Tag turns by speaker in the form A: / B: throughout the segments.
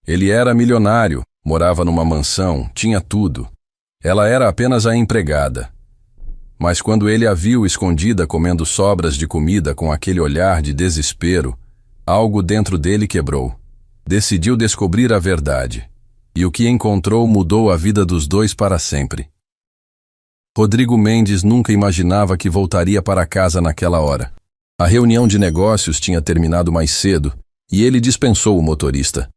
A: Ele era milionário, morava numa mansão, tinha tudo. Ela era apenas a empregada. Mas quando ele a viu escondida comendo sobras de comida com aquele olhar de desespero, algo dentro dele quebrou. Decidiu descobrir a verdade. E o que encontrou mudou a vida dos dois para sempre. Rodrigo Mendes nunca imaginava que voltaria para casa naquela hora. A reunião de negócios tinha terminado mais cedo e ele dispensou o motorista.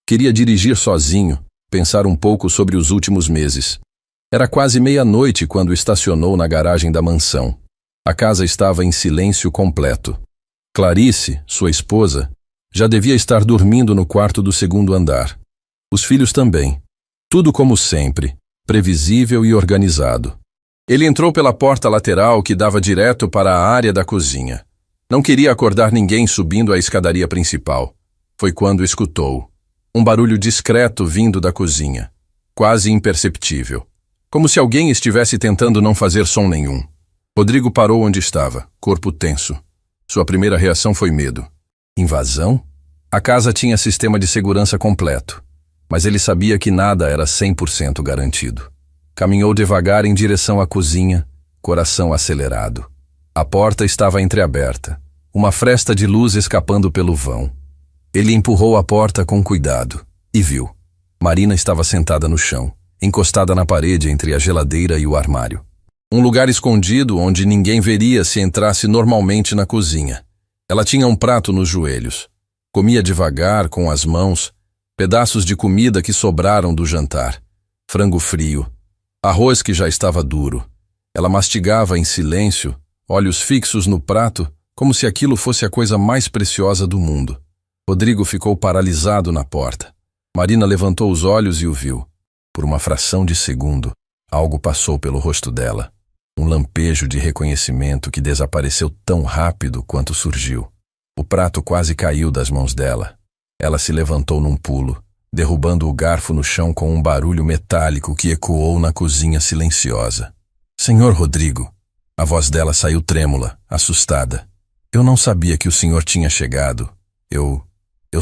A: Queria dirigir sozinho, pensar um pouco sobre os últimos meses. Era quase meia-noite quando estacionou na garagem da mansão. A casa estava em silêncio completo. Clarice, sua esposa, já devia estar dormindo no quarto do segundo andar. Os filhos também. Tudo como sempre, previsível e organizado. Ele entrou pela porta lateral que dava direto para a área da cozinha. Não queria acordar ninguém subindo a escadaria principal. Foi quando escutou um barulho discreto vindo da cozinha, quase imperceptível, como se alguém estivesse tentando não fazer som nenhum. Rodrigo parou onde estava, corpo tenso. Sua primeira reação foi medo. Invasão? A casa tinha sistema de segurança completo, mas ele sabia que nada era 100% garantido. Caminhou devagar em direção à cozinha, coração acelerado. A porta estava entreaberta, uma fresta de luz escapando pelo vão. Ele empurrou a porta com cuidado e viu. Marina estava sentada no chão, encostada na parede entre a geladeira e o armário. Um lugar escondido onde ninguém veria se entrasse normalmente na cozinha. Ela tinha um prato nos joelhos. Comia devagar, com as mãos, pedaços de comida que sobraram do jantar. Frango frio, arroz que já estava duro. Ela mastigava em silêncio, olhos fixos no prato, como se aquilo fosse a coisa mais preciosa do mundo. Rodrigo ficou paralisado na porta. Marina levantou os olhos e o viu. Por uma fração de segundo, algo passou pelo rosto dela. Um lampejo de reconhecimento que desapareceu tão rápido quanto surgiu. O prato quase caiu das mãos dela. Ela se levantou num pulo, derrubando o garfo no chão com um barulho metálico que ecoou na cozinha silenciosa. Senhor Rodrigo. A voz dela saiu trêmula, assustada. Eu não sabia que o senhor tinha chegado. Eu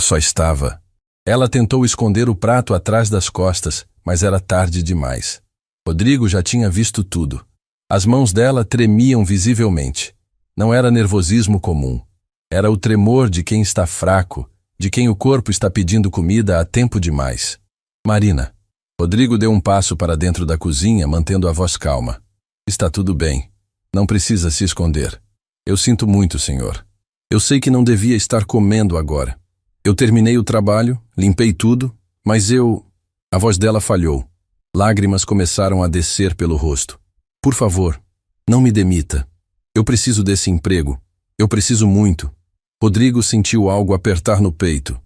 A: só estava... Ela tentou esconder o prato atrás das costas, mas era tarde demais. Rodrigo já tinha visto tudo. As mãos dela tremiam visivelmente. Não era nervosismo comum. Era o tremor de quem está fraco, de quem o corpo está pedindo comida há tempo demais. Marina. Rodrigo deu um passo para dentro da cozinha, mantendo a voz calma. Está tudo bem. Não precisa se esconder. Eu sinto muito, senhor. Eu sei que não devia estar comendo agora. Eu terminei o trabalho, limpei tudo, mas A voz dela falhou. Lágrimas começaram a descer pelo rosto. Por favor, não me demita. Eu preciso desse emprego. Eu preciso muito. Rodrigo sentiu algo apertar no peito.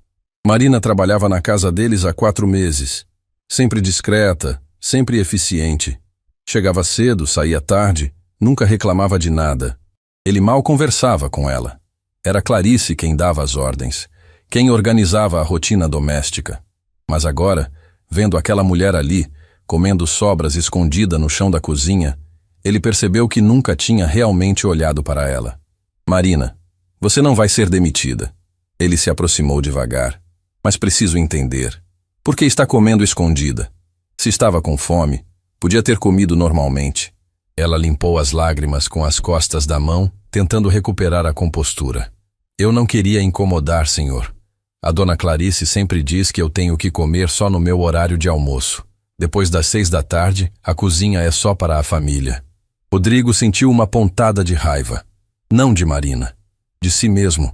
A: Marina trabalhava na casa deles há 4 meses. Sempre discreta, sempre eficiente. Chegava cedo, saía tarde, nunca reclamava de nada. Ele mal conversava com ela. Era Clarice quem dava as ordens, quem organizava a rotina doméstica. Mas agora, vendo aquela mulher ali, comendo sobras escondida no chão da cozinha, ele percebeu que nunca tinha realmente olhado para ela. Marina, você não vai ser demitida. Ele se aproximou devagar. Mas preciso entender. Por que está comendo escondida? Se estava com fome, podia ter comido normalmente. Ela limpou as lágrimas com as costas da mão, tentando recuperar a compostura. Eu não queria incomodar, senhor. A dona Clarice sempre diz que eu tenho que comer só no meu horário de almoço. Depois das 6 da tarde, a cozinha é só para a família. Rodrigo sentiu uma pontada de raiva. Não de Marina. De si mesmo.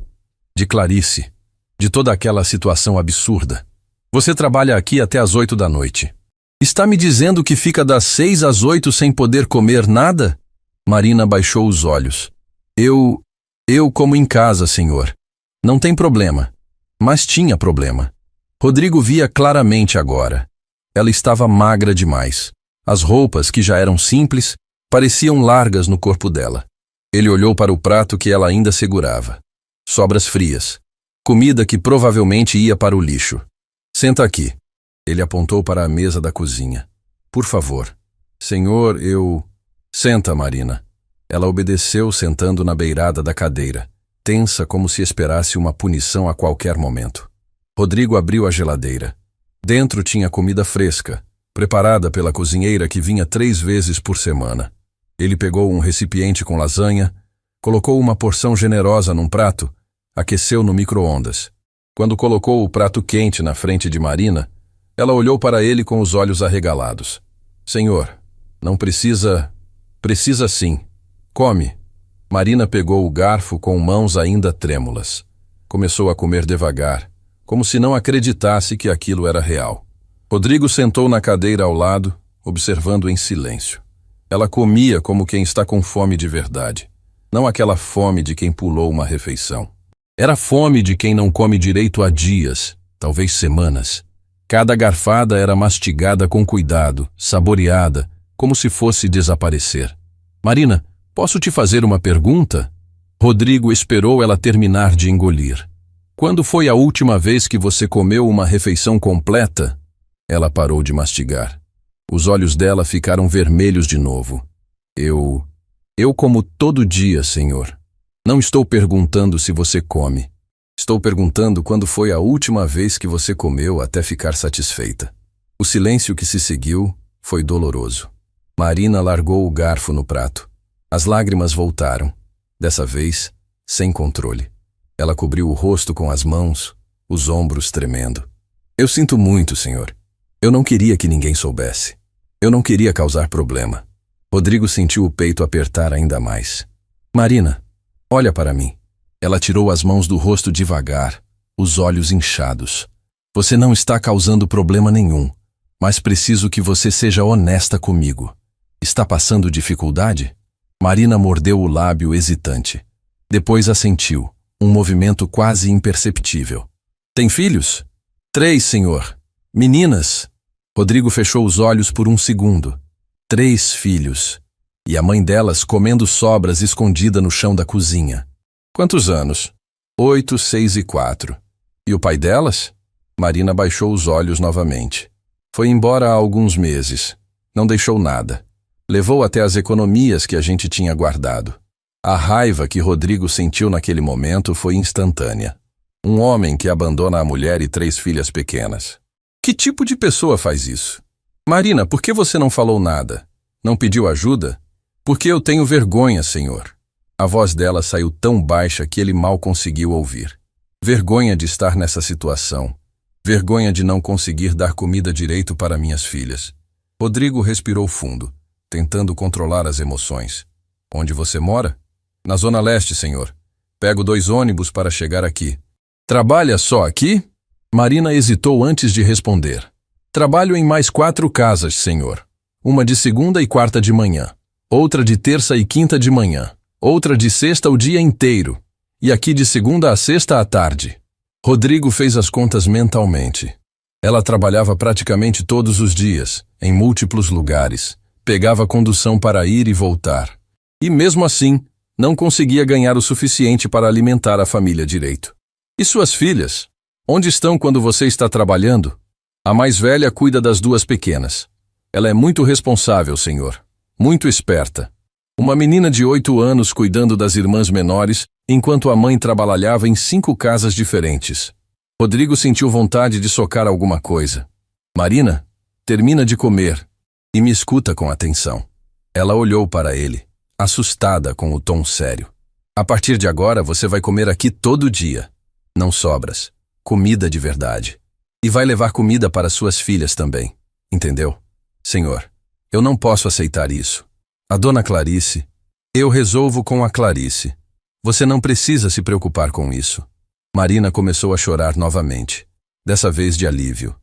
A: De Clarice. De toda aquela situação absurda. Você trabalha aqui até às 8 da noite. Está me dizendo que fica das 6 às 8 sem poder comer nada? Marina baixou os olhos. Eu como em casa, senhor. Não tem problema. Mas tinha problema. Rodrigo via claramente agora. Ela estava magra demais. As roupas, que já eram simples, pareciam largas no corpo dela. Ele olhou para o prato que ela ainda segurava. Sobras frias. Comida que provavelmente ia para o lixo. Senta aqui. Ele apontou para a mesa da cozinha. Por favor. Senhor, Senta, Marina. Ela obedeceu, sentando na beirada da cadeira, tensa como se esperasse uma punição a qualquer momento. Rodrigo abriu a geladeira. Dentro tinha comida fresca, preparada pela cozinheira que vinha 3 vezes por semana. Ele pegou um recipiente com lasanha, colocou uma porção generosa num prato, aqueceu no micro-ondas. Quando colocou o prato quente na frente de Marina, ela olhou para ele com os olhos arregalados. Senhor, não precisa... Precisa sim. Come. Marina pegou o garfo com mãos ainda trêmulas. Começou a comer devagar, como se não acreditasse que aquilo era real. Rodrigo sentou na cadeira ao lado, observando em silêncio. Ela comia como quem está com fome de verdade. Não aquela fome de quem pulou uma refeição. Era fome de quem não come direito há dias, talvez semanas. Cada garfada era mastigada com cuidado, saboreada, como se fosse desaparecer. Marina, posso te fazer uma pergunta? Rodrigo esperou ela terminar de engolir. Quando foi a última vez que você comeu uma refeição completa? Ela parou de mastigar. Os olhos dela ficaram vermelhos de novo. Eu como todo dia, senhor. Não estou perguntando se você come. Estou perguntando quando foi a última vez que você comeu até ficar satisfeita. O silêncio que se seguiu foi doloroso. Marina largou o garfo no prato. As lágrimas voltaram, dessa vez, sem controle. Ela cobriu o rosto com as mãos, os ombros tremendo. Eu sinto muito, senhor. Eu não queria que ninguém soubesse. Eu não queria causar problema. Rodrigo sentiu o peito apertar ainda mais. Marina, olha para mim. Ela tirou as mãos do rosto devagar, os olhos inchados. Você não está causando problema nenhum, mas preciso que você seja honesta comigo. Está passando dificuldade? Marina mordeu o lábio hesitante. Depois assentiu, um movimento quase imperceptível. Tem filhos? 3, senhor. Meninas? Rodrigo fechou os olhos por um segundo. 3 filhos. E a mãe delas comendo sobras escondida no chão da cozinha. Quantos anos? 8, 6 e 4. E o pai delas? Marina baixou os olhos novamente. Foi embora há alguns meses. Não deixou nada. Levou até as economias que a gente tinha guardado. A raiva que Rodrigo sentiu naquele momento foi instantânea. Um homem que abandona a mulher e 3 filhas pequenas. Que tipo de pessoa faz isso? Marina, por que você não falou nada? Não pediu ajuda? Porque eu tenho vergonha, senhor. A voz dela saiu tão baixa que ele mal conseguiu ouvir. Vergonha de estar nessa situação. Vergonha de não conseguir dar comida direito para minhas filhas. Rodrigo respirou fundo, tentando controlar as emoções. Onde você mora? Na Zona Leste, senhor. Pego 2 ônibus para chegar aqui. Trabalha só aqui? Marina hesitou antes de responder. Trabalho em mais 4 casas, senhor. Uma de segunda e quarta de manhã. Outra de terça e quinta de manhã. Outra de sexta o dia inteiro. E aqui de segunda a sexta à tarde. Rodrigo fez as contas mentalmente. Ela trabalhava praticamente todos os dias, em múltiplos lugares. Pegava condução para ir e voltar. E mesmo assim, não conseguia ganhar o suficiente para alimentar a família direito. E suas filhas? Onde estão quando você está trabalhando? A mais velha cuida das 2 pequenas. Ela é muito responsável, senhor. Muito esperta. Uma menina de 8 anos cuidando das irmãs menores, enquanto a mãe trabalhava em 5 casas diferentes. Rodrigo sentiu vontade de socar alguma coisa. Marina, termina de comer e me escuta com atenção. Ela olhou para ele, assustada com o tom sério. A partir de agora você vai comer aqui todo dia. Não sobras. Comida de verdade. E vai levar comida para suas filhas também. Entendeu? Senhor, eu não posso aceitar isso. A dona Clarice, eu resolvo com a Clarice. Você não precisa se preocupar com isso. Marina começou a chorar novamente, dessa vez de alívio.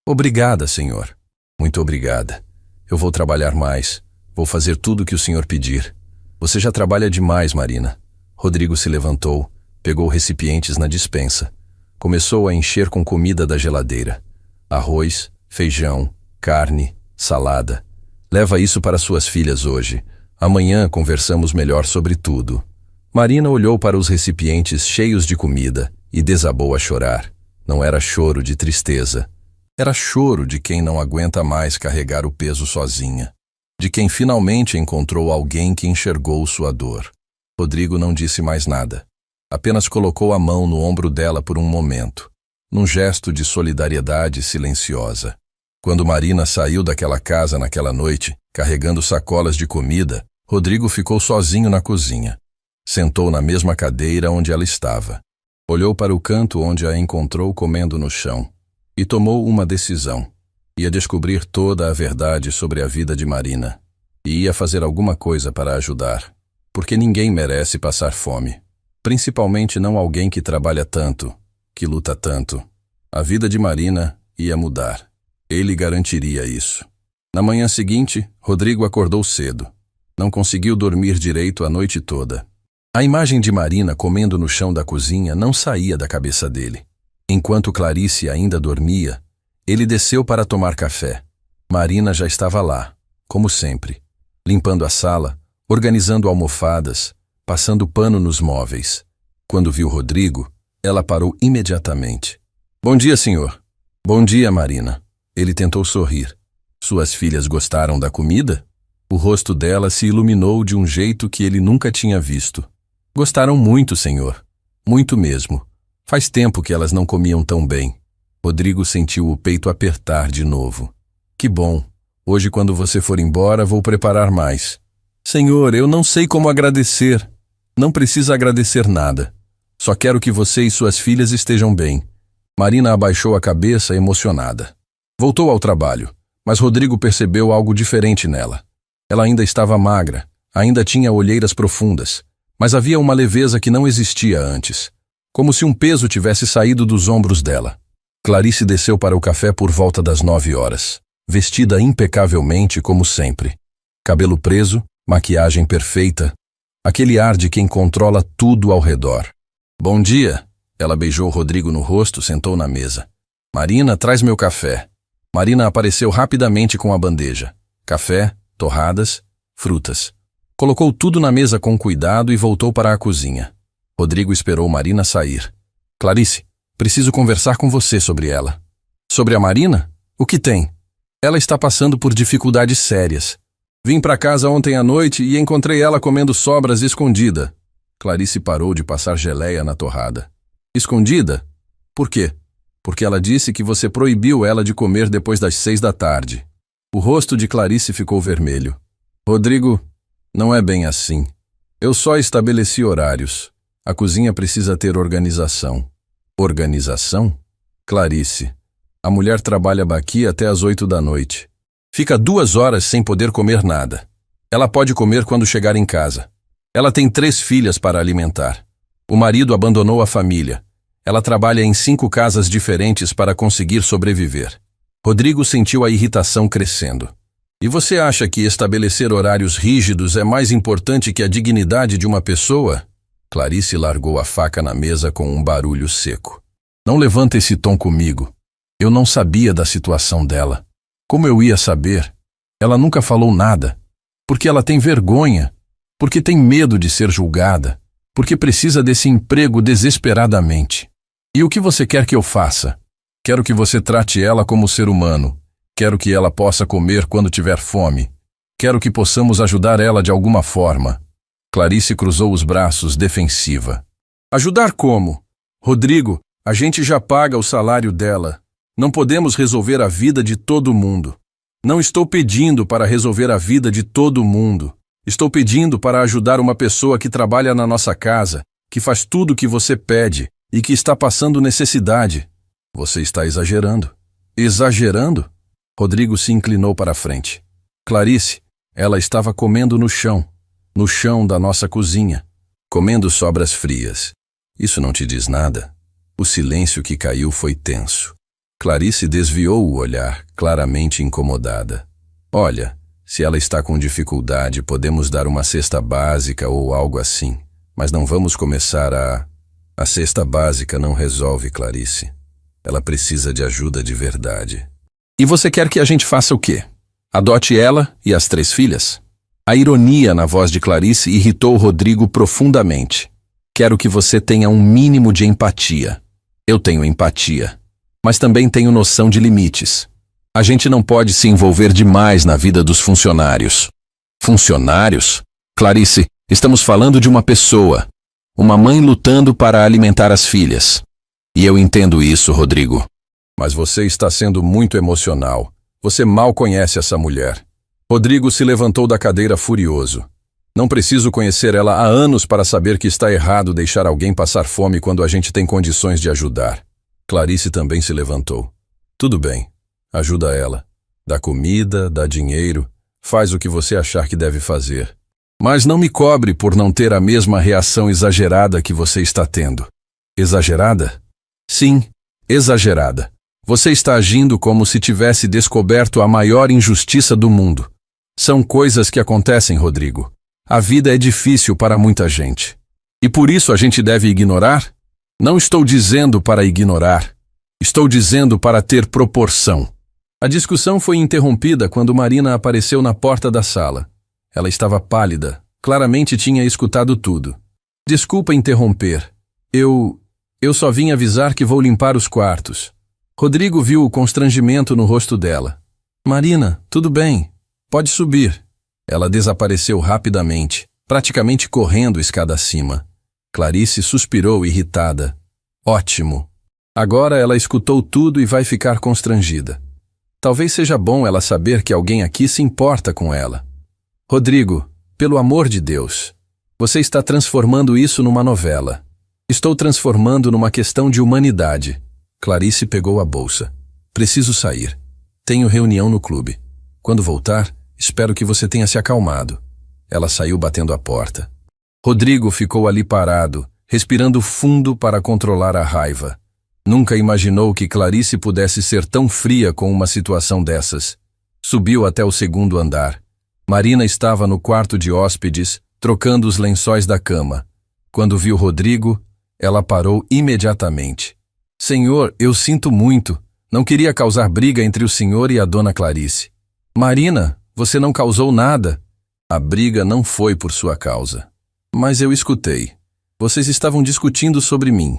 A: Obrigada, senhor. Muito obrigada. Eu vou trabalhar mais. Vou fazer tudo o que o senhor pedir. Você já trabalha demais, Marina. Rodrigo se levantou, pegou recipientes na despensa. Começou a encher com comida da geladeira. Arroz, feijão, carne, salada. Leva isso para suas filhas hoje. Amanhã conversamos melhor sobre tudo. Marina olhou para os recipientes cheios de comida e desabou a chorar. Não era choro de tristeza. Era choro de quem não aguenta mais carregar o peso sozinha. De quem finalmente encontrou alguém que enxergou sua dor. Rodrigo não disse mais nada. Apenas colocou a mão no ombro dela por um momento. num gesto de solidariedade silenciosa. Quando Marina saiu daquela casa naquela noite, carregando sacolas de comida, Rodrigo ficou sozinho na cozinha. Sentou na mesma cadeira onde ela estava. Olhou para o canto onde a encontrou comendo no chão e tomou uma decisão. Ia descobrir toda a verdade sobre a vida de Marina e ia fazer alguma coisa para ajudar, porque ninguém merece passar fome, principalmente não alguém que trabalha tanto, que luta tanto. A vida de Marina ia mudar. Ele garantiria isso. Na manhã seguinte, Rodrigo acordou cedo. Não conseguiu dormir direito a noite toda. A imagem de Marina comendo no chão da cozinha não saía da cabeça dele. Enquanto Clarice ainda dormia, ele desceu para tomar café. Marina já estava lá, como sempre, limpando a sala, organizando almofadas, passando pano nos móveis. Quando viu Rodrigo, ela parou imediatamente. "Bom dia, senhor." "Bom dia, Marina." Ele tentou sorrir. "Suas filhas gostaram da comida?" O rosto dela se iluminou de um jeito que ele nunca tinha visto. "Gostaram muito, senhor. Muito mesmo. Faz tempo que elas não comiam tão bem." Rodrigo sentiu o peito apertar de novo. "Que bom. Hoje, quando você for embora, vou preparar mais." "Senhor, eu não sei como agradecer." "Não precisa agradecer nada. Só quero que você e suas filhas estejam bem." Marina abaixou a cabeça, emocionada. Voltou ao trabalho, mas Rodrigo percebeu algo diferente nela. Ela ainda estava magra, ainda tinha olheiras profundas, mas havia uma leveza que não existia antes, como se um peso tivesse saído dos ombros dela. Clarice desceu para o café por volta das 9 horas, vestida impecavelmente como sempre. Cabelo preso, maquiagem perfeita, aquele ar de quem controla tudo ao redor. "Bom dia." Ela beijou Rodrigo no rosto, sentou na mesa. "Marina, traz meu café." Marina apareceu rapidamente com a bandeja. Café, torradas, frutas. Colocou tudo na mesa com cuidado e voltou para a cozinha. Rodrigo esperou Marina sair. "Clarice, preciso conversar com você sobre ela." "Sobre a Marina? O que tem?" "Ela está passando por dificuldades sérias. Vim para casa ontem à noite e encontrei ela comendo sobras escondida." Clarice parou de passar geleia na torrada. "Escondida? Por quê?" "Porque ela disse que você proibiu ela de comer depois das 6 da tarde." O rosto de Clarice ficou vermelho. "Rodrigo, não é bem assim. Eu só estabeleci horários. A cozinha precisa ter organização." "Organização?" "Clarice, a mulher trabalha aqui até às 8 da noite. Fica 2 horas sem poder comer nada. Ela pode comer quando chegar em casa. Ela tem 3 filhas para alimentar. O marido abandonou a família. Ela trabalha em 5 casas diferentes para conseguir sobreviver." Rodrigo sentiu a irritação crescendo. "E você acha que estabelecer horários rígidos é mais importante que a dignidade de uma pessoa?" Clarice largou a faca na mesa com um barulho seco. "Não levanta esse tom comigo. Eu não sabia da situação dela. Como eu ia saber? Ela nunca falou nada. Porque ela tem vergonha. Porque tem medo de ser julgada. Porque precisa desse emprego desesperadamente. E o que você quer que eu faça? Quero que você trate ela como ser humano. Quero que ela possa comer quando tiver fome. Quero que possamos ajudar ela de alguma forma." Clarice cruzou os braços, defensiva. "Ajudar como? Rodrigo, a gente já paga o salário dela. Não podemos resolver a vida de todo mundo. Não estou pedindo para resolver a vida de todo mundo. Estou pedindo para ajudar uma pessoa que trabalha na nossa casa, que faz tudo o que você pede e que está passando necessidade." "Você está exagerando." "Exagerando?" Rodrigo se inclinou para a frente. "Clarice, ela estava comendo no chão da nossa cozinha, comendo sobras frias. Isso não te diz nada?" O silêncio que caiu foi tenso. Clarice desviou o olhar, claramente incomodada. "Olha, se ela está com dificuldade, podemos dar uma cesta básica ou algo assim, mas não vamos começar a... A cesta básica não resolve, Clarice. Ela precisa de ajuda de verdade." "E você quer que a gente faça o quê? Adote ela e as 3 filhas?" A ironia na voz de Clarice irritou Rodrigo profundamente. "Quero que você tenha um mínimo de empatia." "Eu tenho empatia, mas também tenho noção de limites. A gente não pode se envolver demais na vida dos funcionários." "Funcionários? Clarice, estamos falando de uma pessoa. Uma mãe lutando para alimentar as filhas. E eu entendo isso, Rodrigo. Mas você está sendo muito emocional. Você mal conhece essa mulher. Rodrigo se levantou da cadeira furioso. Não preciso conhecer ela há anos para saber que está errado deixar alguém passar fome quando a gente tem condições de ajudar. Clarice também se levantou. Tudo bem, ajuda ela. Dá comida, dá dinheiro, faz o que você achar que deve fazer. Mas não me cobre por não ter a mesma reação exagerada que você está tendo. Exagerada? Sim, exagerada. Você está agindo como se tivesse descoberto a maior injustiça do mundo. São coisas que acontecem, Rodrigo. A vida é difícil para muita gente. E por isso a gente deve ignorar? Não estou dizendo para ignorar. Estou dizendo para ter proporção. A discussão foi interrompida quando Marina apareceu na porta da sala. Ela estava pálida. Claramente tinha escutado tudo. Desculpa interromper. Eu só vim avisar que vou limpar os quartos. Rodrigo viu o constrangimento no rosto dela. Marina, tudo bem. Pode subir. Ela desapareceu rapidamente, praticamente correndo escada acima. Clarice suspirou irritada. Ótimo. Agora ela escutou tudo e vai ficar constrangida. Talvez seja bom ela saber que alguém aqui se importa com ela. Rodrigo, pelo amor de Deus, você está transformando isso numa novela. Estou transformando numa questão de humanidade. Clarice pegou a bolsa. Preciso sair. Tenho reunião no clube. Quando voltar, espero que você tenha se acalmado. Ela saiu batendo a porta. Rodrigo ficou ali parado, respirando fundo para controlar a raiva. Nunca imaginou que Clarice pudesse ser tão fria com uma situação dessas. Subiu até o segundo andar. Marina estava no quarto de hóspedes, trocando os lençóis da cama. Quando viu Rodrigo, ela parou imediatamente. Senhor, eu sinto muito. Não queria causar briga entre o senhor e a dona Clarice. Marina, você não causou nada. A briga não foi por sua causa. Mas eu escutei. Vocês estavam discutindo sobre mim.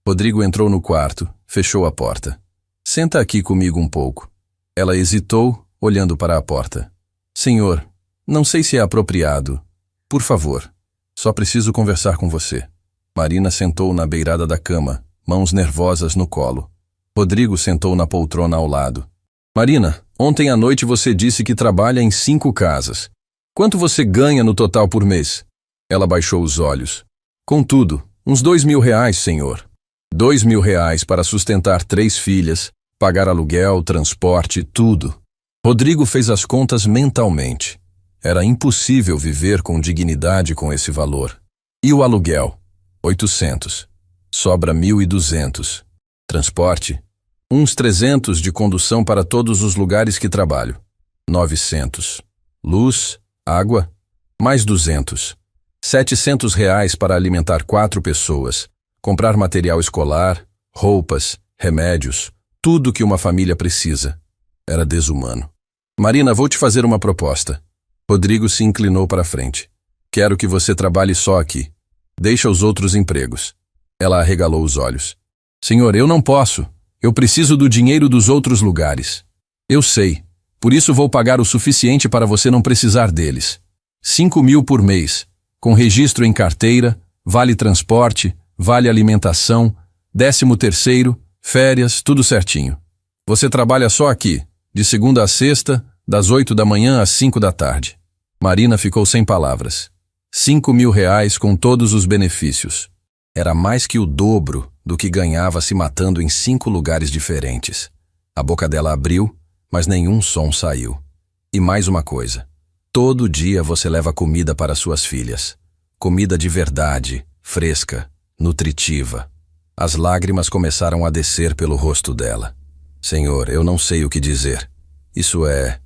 A: Rodrigo entrou no quarto, fechou a porta. Senta aqui comigo um pouco. Ela hesitou, olhando para a porta. Senhor, não sei se é apropriado. Por favor, só preciso conversar com você. Marina sentou na beirada da cama, mãos nervosas no colo. Rodrigo sentou na poltrona ao lado. Marina, ontem à noite você disse que trabalha em 5 casas. Quanto você ganha no total por mês? Ela baixou os olhos. Contudo, uns R$2.000, senhor. R$2.000 para sustentar 3 filhas, pagar aluguel, transporte, tudo. Rodrigo fez as contas mentalmente. Era impossível viver com dignidade com esse valor. E o aluguel? 800. Sobra 1.200. Transporte? Uns 300 de condução para todos os lugares que trabalho. 900. Luz, água? Mais 200. R$700 para alimentar 4 pessoas. Comprar material escolar, roupas, remédios, tudo que uma família precisa. Era desumano. Marina, vou te fazer uma proposta. Rodrigo se inclinou para frente. Quero que você trabalhe só aqui. Deixa os outros empregos. Ela arregalou os olhos. Senhor, eu não posso. Eu preciso do dinheiro dos outros lugares. Eu sei. Por isso vou pagar o suficiente para você não precisar deles. 5.000 por mês, com registro em carteira, vale transporte, vale alimentação, 13º, férias, tudo certinho. Você trabalha só aqui, de segunda a sexta, das 8 da manhã às 5 da tarde. Marina ficou sem palavras. R$5.000 com todos os benefícios. Era mais que o dobro do que ganhava se matando em 5 lugares diferentes. A boca dela abriu, mas nenhum som saiu. E mais uma coisa. Todo dia você leva comida para suas filhas. Comida de verdade, fresca, nutritiva. As lágrimas começaram a descer pelo rosto dela. Senhor, eu não sei o que dizer. Isso é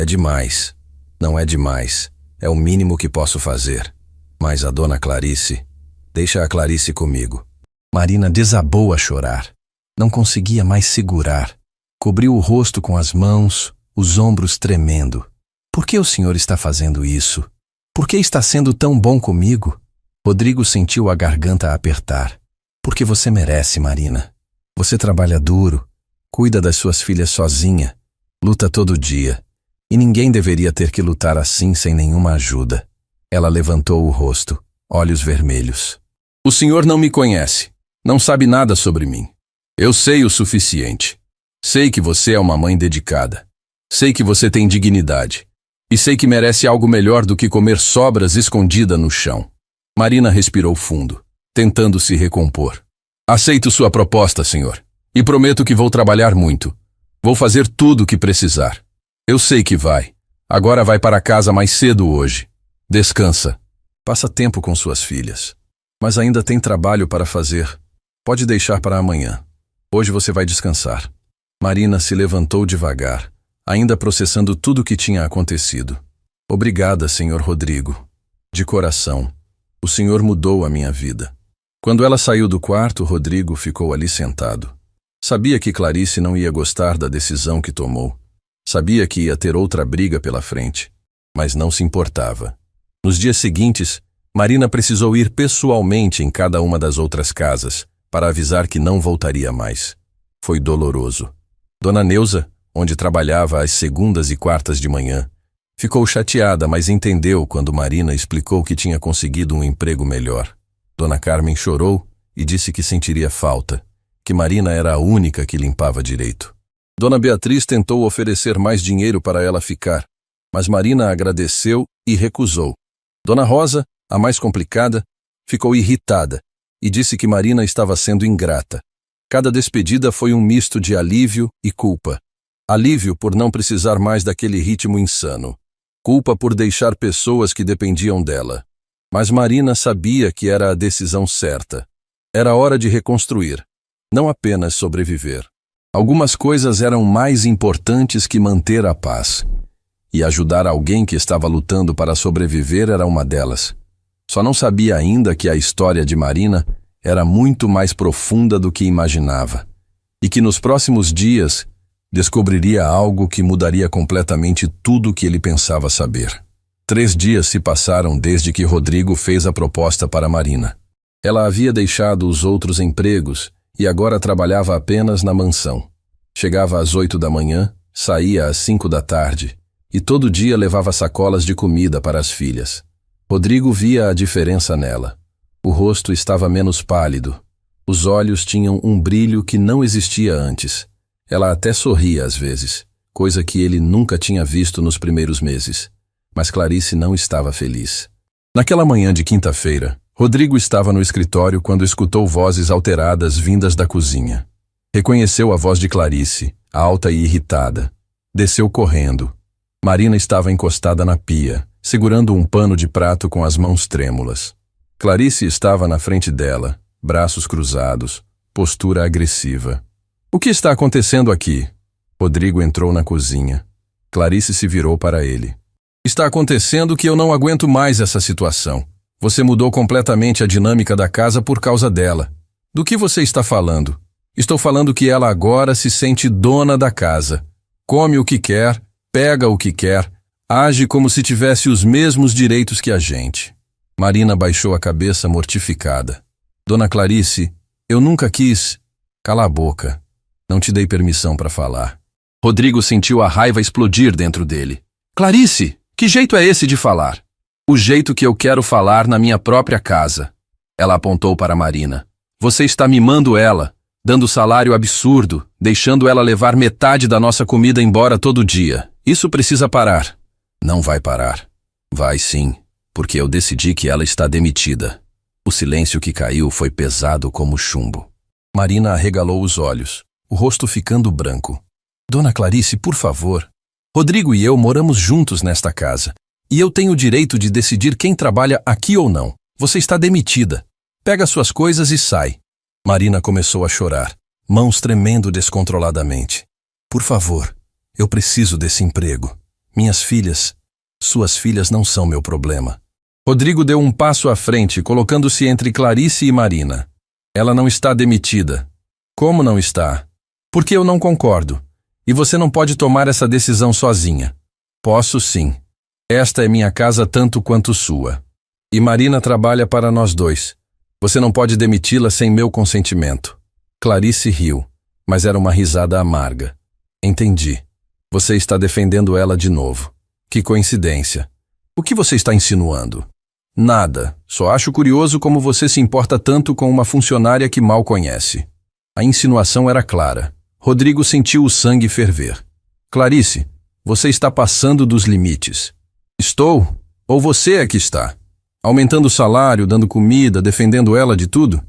A: demais. Não é demais. É o mínimo que posso fazer. Mas a dona Clarice... Deixa a Clarice comigo. Marina desabou a chorar. Não conseguia mais segurar. Cobriu o rosto com as mãos, os ombros tremendo. Por que o senhor está fazendo isso? Por que está sendo tão bom comigo? Rodrigo sentiu a garganta apertar. Porque você merece, Marina. Você trabalha duro, cuida das suas filhas sozinha, luta todo dia. E ninguém deveria ter que lutar assim sem nenhuma ajuda. Ela levantou o rosto, olhos vermelhos. O senhor não me conhece. Não sabe nada sobre mim. Eu sei o suficiente. Sei que você é uma mãe dedicada. Sei que você tem dignidade. E sei que merece algo melhor do que comer sobras escondida no chão. Marina respirou fundo, tentando se recompor. Aceito sua proposta, senhor. E prometo que vou trabalhar muito. Vou fazer tudo o que precisar. Eu sei que vai. Agora vai para casa mais cedo hoje. Descansa. Passa tempo com suas filhas. Mas ainda tem trabalho para fazer. Pode deixar para amanhã. Hoje você vai descansar. Marina se levantou devagar, ainda processando tudo o que tinha acontecido. Obrigada, senhor Rodrigo. De coração. O senhor mudou a minha vida. Quando ela saiu do quarto, Rodrigo ficou ali sentado. Sabia que Clarice não ia gostar da decisão que tomou. Sabia que ia ter outra briga pela frente. Mas não se importava. Nos dias seguintes, Marina precisou ir pessoalmente em cada uma das outras casas para avisar que não voltaria mais. Foi doloroso. Dona Neuza, onde trabalhava às segundas e quartas de manhã, ficou chateada, mas entendeu quando Marina explicou que tinha conseguido um emprego melhor. Dona Carmen chorou e disse que sentiria falta, que Marina era a única que limpava direito. Dona Beatriz tentou oferecer mais dinheiro para ela ficar, mas Marina agradeceu e recusou. Dona Rosa, a mais complicada, ficou irritada e disse que Marina estava sendo ingrata. Cada despedida foi um misto de alívio e culpa. Alívio por não precisar mais daquele ritmo insano. Culpa por deixar pessoas que dependiam dela. Mas Marina sabia que era a decisão certa. Era hora de reconstruir, não apenas sobreviver. Algumas coisas eram mais importantes que manter a paz. E ajudar alguém que estava lutando para sobreviver era uma delas. Só não sabia ainda que a história de Marina era muito mais profunda do que imaginava. E que nos próximos dias descobriria algo que mudaria completamente tudo o que ele pensava saber. 3 dias se passaram desde que Rodrigo fez a proposta para Marina. Ela havia deixado os outros empregos e agora trabalhava apenas na mansão. Chegava às 8 da manhã, saía às 5 da tarde e todo dia levava sacolas de comida para as filhas. Rodrigo via a diferença nela. O rosto estava menos pálido. Os olhos tinham um brilho que não existia antes. Ela até sorria às vezes, coisa que ele nunca tinha visto nos primeiros meses. Mas Clarice não estava feliz. Naquela manhã de quinta-feira, Rodrigo estava no escritório quando escutou vozes alteradas vindas da cozinha. Reconheceu a voz de Clarice, alta e irritada. Desceu correndo. Marina estava encostada na pia, segurando um pano de prato com as mãos trêmulas. Clarice estava na frente dela, braços cruzados, postura agressiva. O que está acontecendo aqui? Rodrigo entrou na cozinha. Clarice se virou para ele. Está acontecendo que eu não aguento mais essa situação. Você mudou completamente a dinâmica da casa por causa dela. Do que você está falando? Estou falando que ela agora se sente dona da casa. Come o que quer, pega o que quer, age como se tivesse os mesmos direitos que a gente. Marina baixou a cabeça mortificada. Dona Clarice, eu nunca quis... Cala a boca. Não te dei permissão para falar. Rodrigo sentiu a raiva explodir dentro dele. Clarice, que jeito é esse de falar? O jeito que eu quero falar na minha própria casa. Ela apontou para Marina. Você está mimando ela, dando salário absurdo, deixando ela levar metade da nossa comida embora todo dia. Isso precisa parar. Não vai parar. Vai sim, porque eu decidi que ela está demitida. O silêncio que caiu foi pesado como chumbo. Marina arregalou os olhos, o rosto ficando branco. Dona Clarice, por favor. Rodrigo e eu moramos juntos nesta casa. E eu tenho o direito de decidir quem trabalha aqui ou não. Você está demitida. Pega suas coisas e sai. Marina começou a chorar, mãos tremendo descontroladamente. Por favor, eu preciso desse emprego. Minhas filhas, suas filhas não são meu problema. Rodrigo deu um passo à frente, colocando-se entre Clarice e Marina. Ela não está demitida. Como não está? Porque eu não concordo. E você não pode tomar essa decisão sozinha. Posso sim. Esta é minha casa tanto quanto sua. E Marina trabalha para nós dois. Você não pode demiti-la sem meu consentimento. Clarice riu, mas era uma risada amarga. Entendi. Você está defendendo ela de novo. Que coincidência. O que você está insinuando? Nada. Só acho curioso como você se importa tanto com uma funcionária que mal conhece. A insinuação era clara. Rodrigo sentiu o sangue ferver. Clarice, você está passando dos limites. Estou? Ou você é que está? Aumentando o salário, dando comida, defendendo ela de tudo?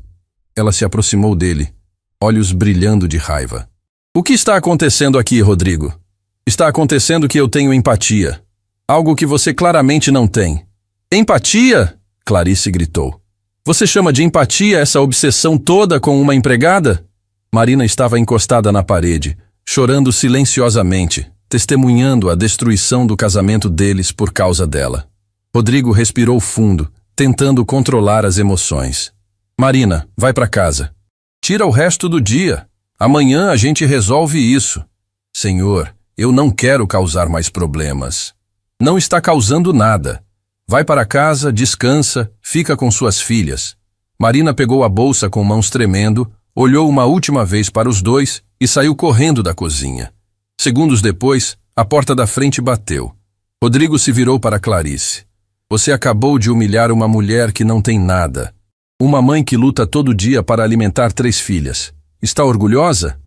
A: Ela se aproximou dele, olhos brilhando de raiva. O que está acontecendo aqui, Rodrigo? Está acontecendo que eu tenho empatia. Algo que você claramente não tem. Empatia? Clarice gritou. Você chama de empatia essa obsessão toda com uma empregada? Marina estava encostada na parede, chorando silenciosamente, testemunhando a destruição do casamento deles por causa dela. Rodrigo respirou fundo, tentando controlar as emoções. Marina, vai para casa. Tira o resto do dia. Amanhã a gente resolve isso. Senhor, eu não quero causar mais problemas. Não está causando nada. Vai para casa, descansa, fica com suas filhas. Marina pegou a bolsa com mãos tremendo, olhou uma última vez para os dois e saiu correndo da cozinha. Segundos depois, a porta da frente bateu. Rodrigo se virou para Clarice. Você acabou de humilhar uma mulher que não tem nada. Uma mãe que luta todo dia para alimentar 3 filhas. Está orgulhosa?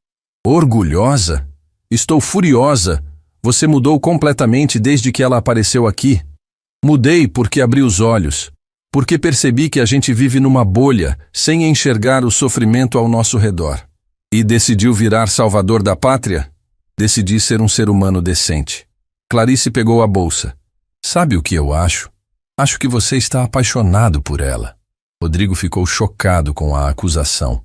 A: Orgulhosa? Estou furiosa. Você mudou completamente desde que ela apareceu aqui. Mudei porque abri os olhos. Porque percebi que a gente vive numa bolha, sem enxergar o sofrimento ao nosso redor. E decidiu virar salvador da pátria? Decidi ser um ser humano decente. Clarice pegou a bolsa. Sabe o que eu acho? Acho que você está apaixonado por ela. Rodrigo ficou chocado com a acusação.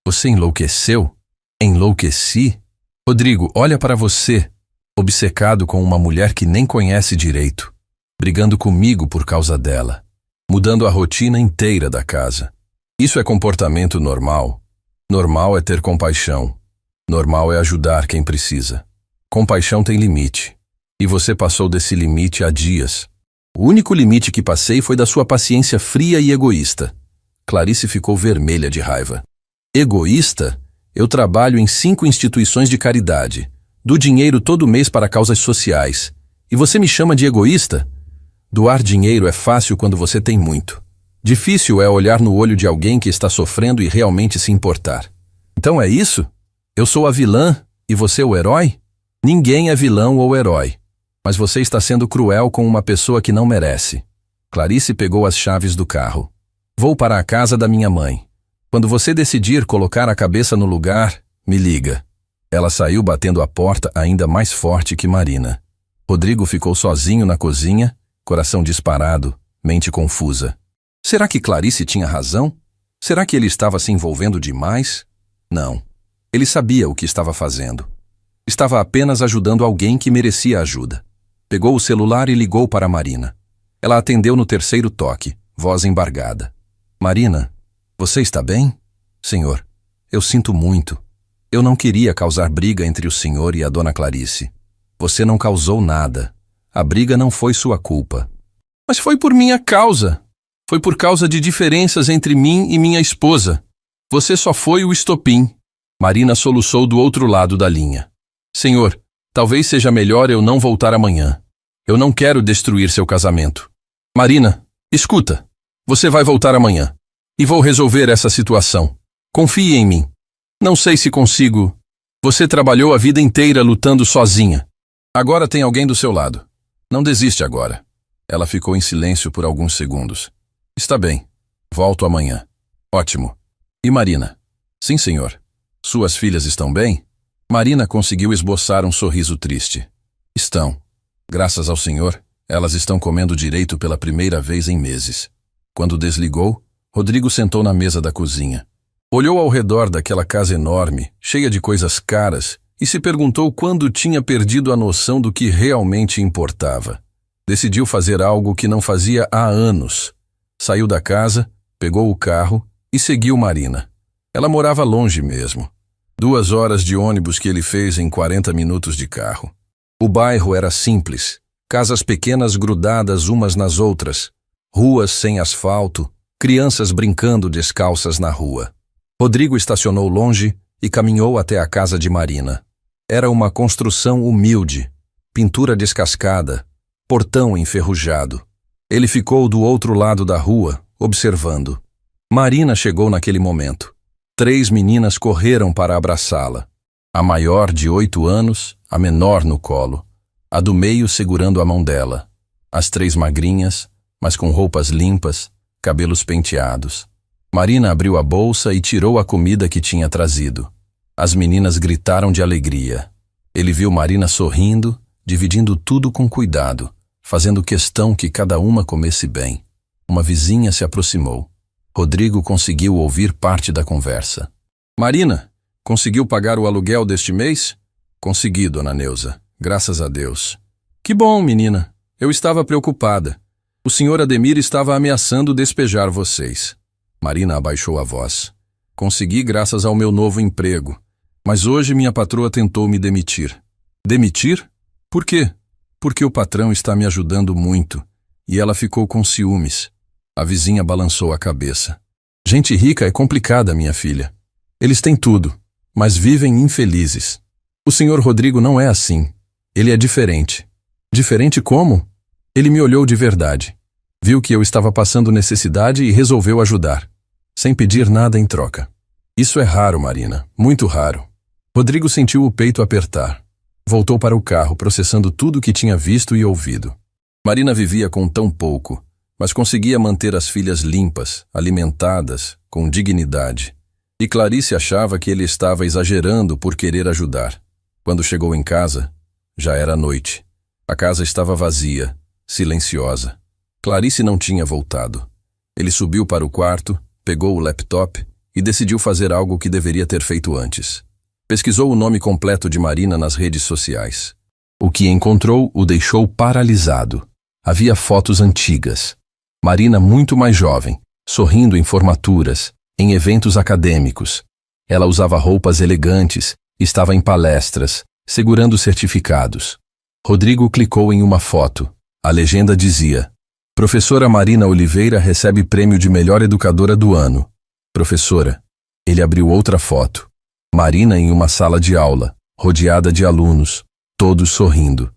A: Você enlouqueceu? Enlouqueci? Rodrigo, olha para você, obcecado com uma mulher que nem conhece direito, brigando comigo por causa dela, mudando a rotina inteira da casa. Isso é comportamento normal. Normal é ter compaixão. Normal é ajudar quem precisa. Compaixão tem limite. E você passou desse limite há dias. O único limite que passei foi da sua paciência fria e egoísta. Clarice ficou vermelha de raiva. Egoísta? Eu trabalho em 5 instituições de caridade. Dou dinheiro todo mês para causas sociais. E você me chama de egoísta? Doar dinheiro é fácil quando você tem muito. Difícil é olhar no olho de alguém que está sofrendo e realmente se importar. Então é isso? Eu sou a vilã e você o herói? Ninguém é vilão ou herói. Mas você está sendo cruel com uma pessoa que não merece. Clarice pegou as chaves do carro. Vou para a casa da minha mãe. Quando você decidir colocar a cabeça no lugar, me liga. Ela saiu batendo a porta ainda mais forte que Marina. Rodrigo ficou sozinho na cozinha, coração disparado, mente confusa. Será que Clarice tinha razão? Será que ele estava se envolvendo demais? Não. Ele sabia o que estava fazendo. Estava apenas ajudando alguém que merecia ajuda. Pegou o celular e ligou para Marina. Ela atendeu no 3º toque, voz embargada. Marina, você está bem? Senhor, eu sinto muito. Eu não queria causar briga entre o senhor e a dona Clarice. Você não causou nada. A briga não foi sua culpa. Mas foi por minha causa. Foi por causa de diferenças entre mim e minha esposa. Você só foi o estopim. Marina soluçou do outro lado da linha. Senhor, talvez seja melhor eu não voltar amanhã. Eu não quero destruir seu casamento. Marina, escuta. Você vai voltar amanhã. E vou resolver essa situação. Confie em mim. Não sei se consigo. Você trabalhou a vida inteira lutando sozinha. Agora tem alguém do seu lado. Não desiste agora. Ela ficou em silêncio por alguns segundos. Está bem. Volto amanhã. Ótimo. E Marina? Sim, senhor. Suas filhas estão bem? Marina conseguiu esboçar um sorriso triste. Estão. Graças ao senhor, elas estão comendo direito pela primeira vez em meses. Quando desligou, Rodrigo sentou na mesa da cozinha. Olhou ao redor daquela casa enorme, cheia de coisas caras, e se perguntou quando tinha perdido a noção do que realmente importava. Decidiu fazer algo que não fazia há anos. Saiu da casa, pegou o carro e seguiu Marina. Ela morava longe mesmo. 2 horas de ônibus que ele fez em 40 minutos de carro. O bairro era simples, casas pequenas grudadas umas nas outras, ruas sem asfalto, crianças brincando descalças na rua. Rodrigo estacionou longe e caminhou até a casa de Marina. Era uma construção humilde, pintura descascada, portão enferrujado. Ele ficou do outro lado da rua, observando. Marina chegou naquele momento. 3 meninas correram para abraçá-la. A maior de 8 anos, a menor no colo, a do meio segurando a mão dela. As 3 magrinhas, mas com roupas limpas, cabelos penteados. Marina abriu a bolsa e tirou a comida que tinha trazido. As meninas gritaram de alegria. Ele viu Marina sorrindo, dividindo tudo com cuidado, fazendo questão que cada uma comesse bem. Uma vizinha se aproximou. Rodrigo conseguiu ouvir parte da conversa. Marina, conseguiu pagar o aluguel deste mês? Consegui, dona Neuza, graças a Deus. Que bom, menina. Eu estava preocupada. O senhor Ademir estava ameaçando despejar vocês. Marina abaixou a voz. Consegui graças ao meu novo emprego. Mas hoje minha patroa tentou me demitir. Demitir? Por quê? Porque o patrão está me ajudando muito. E ela ficou com ciúmes. A vizinha balançou a cabeça. Gente rica é complicada, minha filha. Eles têm tudo, mas vivem infelizes. O senhor Rodrigo não é assim. Ele é diferente. Diferente como? Ele me olhou de verdade. Viu que eu estava passando necessidade e resolveu ajudar, sem pedir nada em troca. Isso é raro, Marina, muito raro. Rodrigo sentiu o peito apertar. Voltou para o carro, processando tudo o que tinha visto e ouvido. Marina vivia com tão pouco, mas conseguia manter as filhas limpas, alimentadas, com dignidade. E Clarice achava que ele estava exagerando por querer ajudar. Quando chegou em casa, já era noite. A casa estava vazia, silenciosa. Clarice não tinha voltado. Ele subiu para o quarto, pegou o laptop e decidiu fazer algo que deveria ter feito antes. Pesquisou o nome completo de Marina nas redes sociais. O que encontrou o deixou paralisado. Havia fotos antigas. Marina muito mais jovem, sorrindo em formaturas, em eventos acadêmicos. Ela usava roupas elegantes, estava em palestras, segurando certificados. Rodrigo clicou em uma foto. A legenda dizia: Professora Marina Oliveira recebe prêmio de melhor educadora do ano. Professora. Ele abriu outra foto. Marina em uma sala de aula, rodeada de alunos, todos sorrindo.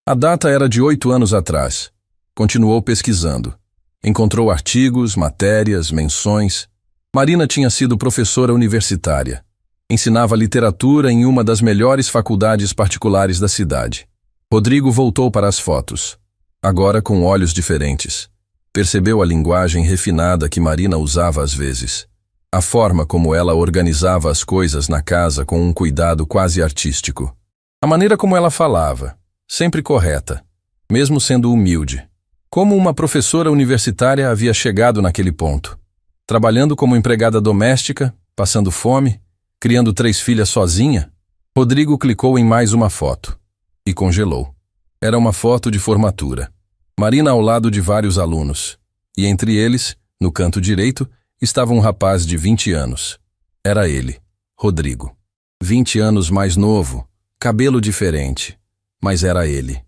A: A data era de 8 anos atrás. Continuou pesquisando. Encontrou artigos, matérias, menções. Marina tinha sido professora universitária. Ensinava literatura em uma das melhores faculdades particulares da cidade. Rodrigo voltou para as fotos. Agora com olhos diferentes. Percebeu a linguagem refinada que Marina usava às vezes. A forma como ela organizava as coisas na casa com um cuidado quase artístico. A maneira como ela falava, sempre correta, mesmo sendo humilde. Como uma professora universitária havia chegado naquele ponto. Trabalhando como empregada doméstica, passando fome, criando 3 filhas sozinha, Rodrigo clicou em mais uma foto. E congelou. Era uma foto de formatura. Marina ao lado de vários alunos. E entre eles, no canto direito, estava um rapaz de 20 anos. Era ele, Rodrigo. 20 anos mais novo, cabelo diferente. Mas era ele.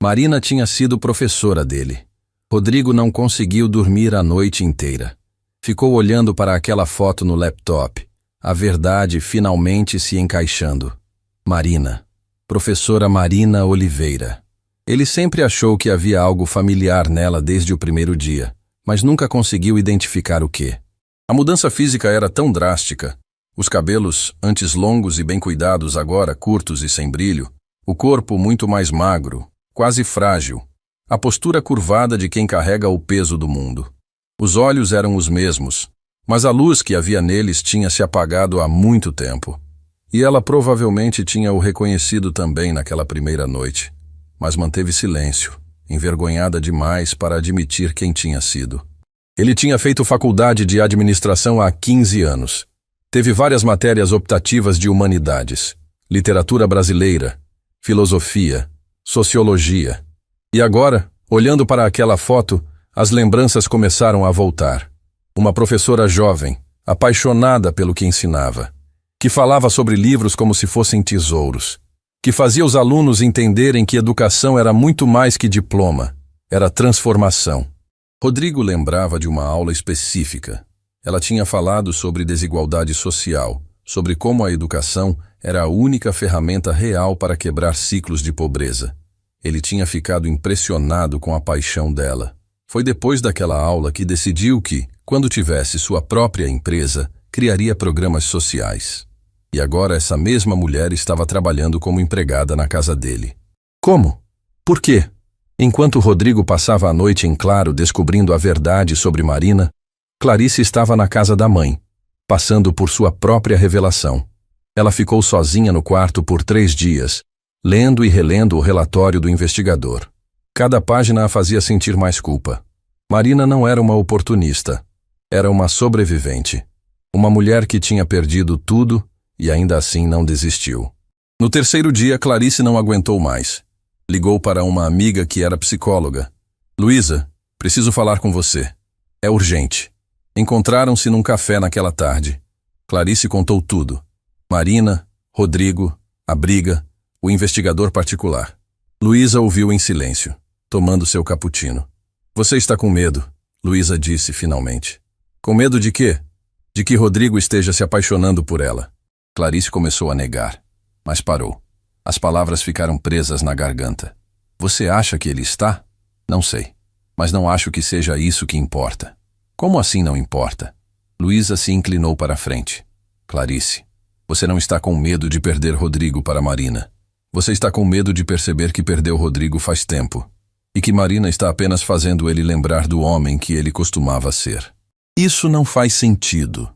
A: Marina tinha sido professora dele. Rodrigo não conseguiu dormir a noite inteira. Ficou olhando para aquela foto no laptop. A verdade finalmente se encaixando. Marina. Professora Marina Oliveira. Ele sempre achou que havia algo familiar nela desde o primeiro dia, mas nunca conseguiu identificar o quê. A mudança física era tão drástica. Os cabelos, antes longos e bem cuidados, agora curtos e sem brilho. O corpo muito mais magro, quase frágil. A postura curvada de quem carrega o peso do mundo. Os olhos eram os mesmos, mas a luz que havia neles tinha se apagado há muito tempo. E ela provavelmente tinha o reconhecido também naquela primeira noite, mas manteve silêncio, envergonhada demais para admitir quem tinha sido. Ele tinha feito faculdade de administração há 15 anos. Teve várias matérias optativas de humanidades, literatura brasileira, filosofia, sociologia. E agora, olhando para aquela foto, as lembranças começaram a voltar. Uma professora jovem, apaixonada pelo que ensinava, que falava sobre livros como se fossem tesouros, que fazia os alunos entenderem que educação era muito mais que diploma, era transformação. Rodrigo lembrava de uma aula específica. Ela tinha falado sobre desigualdade social, sobre como a educação era a única ferramenta real para quebrar ciclos de pobreza. Ele tinha ficado impressionado com a paixão dela. Foi depois daquela aula que decidiu que, quando tivesse sua própria empresa, criaria programas sociais. E agora essa mesma mulher estava trabalhando como empregada na casa dele. Como? Por quê? Enquanto Rodrigo passava a noite em claro descobrindo a verdade sobre Marina, Clarice estava na casa da mãe, passando por sua própria revelação. Ela ficou sozinha no quarto por 3 dias, lendo e relendo o relatório do investigador. Cada página a fazia sentir mais culpa. Marina não era uma oportunista. Era uma sobrevivente. Uma mulher que tinha perdido tudo e ainda assim não desistiu. No 3º dia, Clarice não aguentou mais. Ligou para uma amiga que era psicóloga. Luísa, preciso falar com você. É urgente. Encontraram-se num café naquela tarde. Clarice contou tudo. Marina, Rodrigo, a briga, o investigador particular. Luísa ouviu em silêncio, tomando seu cappuccino. Você está com medo, Luísa disse finalmente. Com medo de quê? De que Rodrigo esteja se apaixonando por ela. Clarice começou a negar, mas parou. As palavras ficaram presas na garganta. Você acha que ele está? Não sei, mas não acho que seja isso que importa. Como assim não importa? Luísa se inclinou para a frente. Clarice, você não está com medo de perder Rodrigo para Marina. Você está com medo de perceber que perdeu Rodrigo faz tempo e que Marina está apenas fazendo ele lembrar do homem que ele costumava ser. Isso não faz sentido.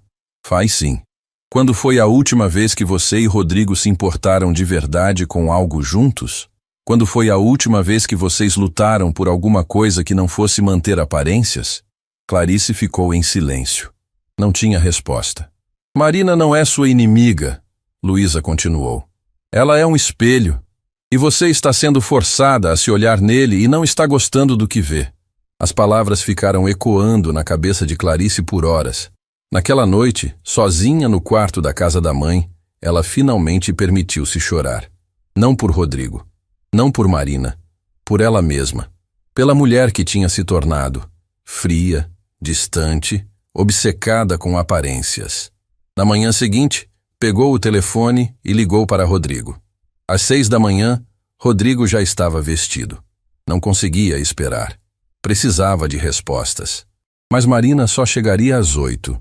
A: Faz sim. Quando foi a última vez que você e Rodrigo se importaram de verdade com algo juntos? Quando foi a última vez que vocês lutaram por alguma coisa que não fosse manter aparências? Clarice ficou em silêncio. Não tinha resposta. Marina não é sua inimiga, Luísa continuou. Ela é um espelho. E você está sendo forçada a se olhar nele e não está gostando do que vê. As palavras ficaram ecoando na cabeça de Clarice por horas. Naquela noite, sozinha no quarto da casa da mãe, ela finalmente permitiu-se chorar. Não por Rodrigo, não por Marina, por ela mesma, pela mulher que tinha se tornado, fria, distante, obcecada com aparências. Na manhã seguinte, pegou o telefone e ligou para Rodrigo. Às 6 da manhã, Rodrigo já estava vestido. Não conseguia esperar. Precisava de respostas. Mas Marina só chegaria às 8.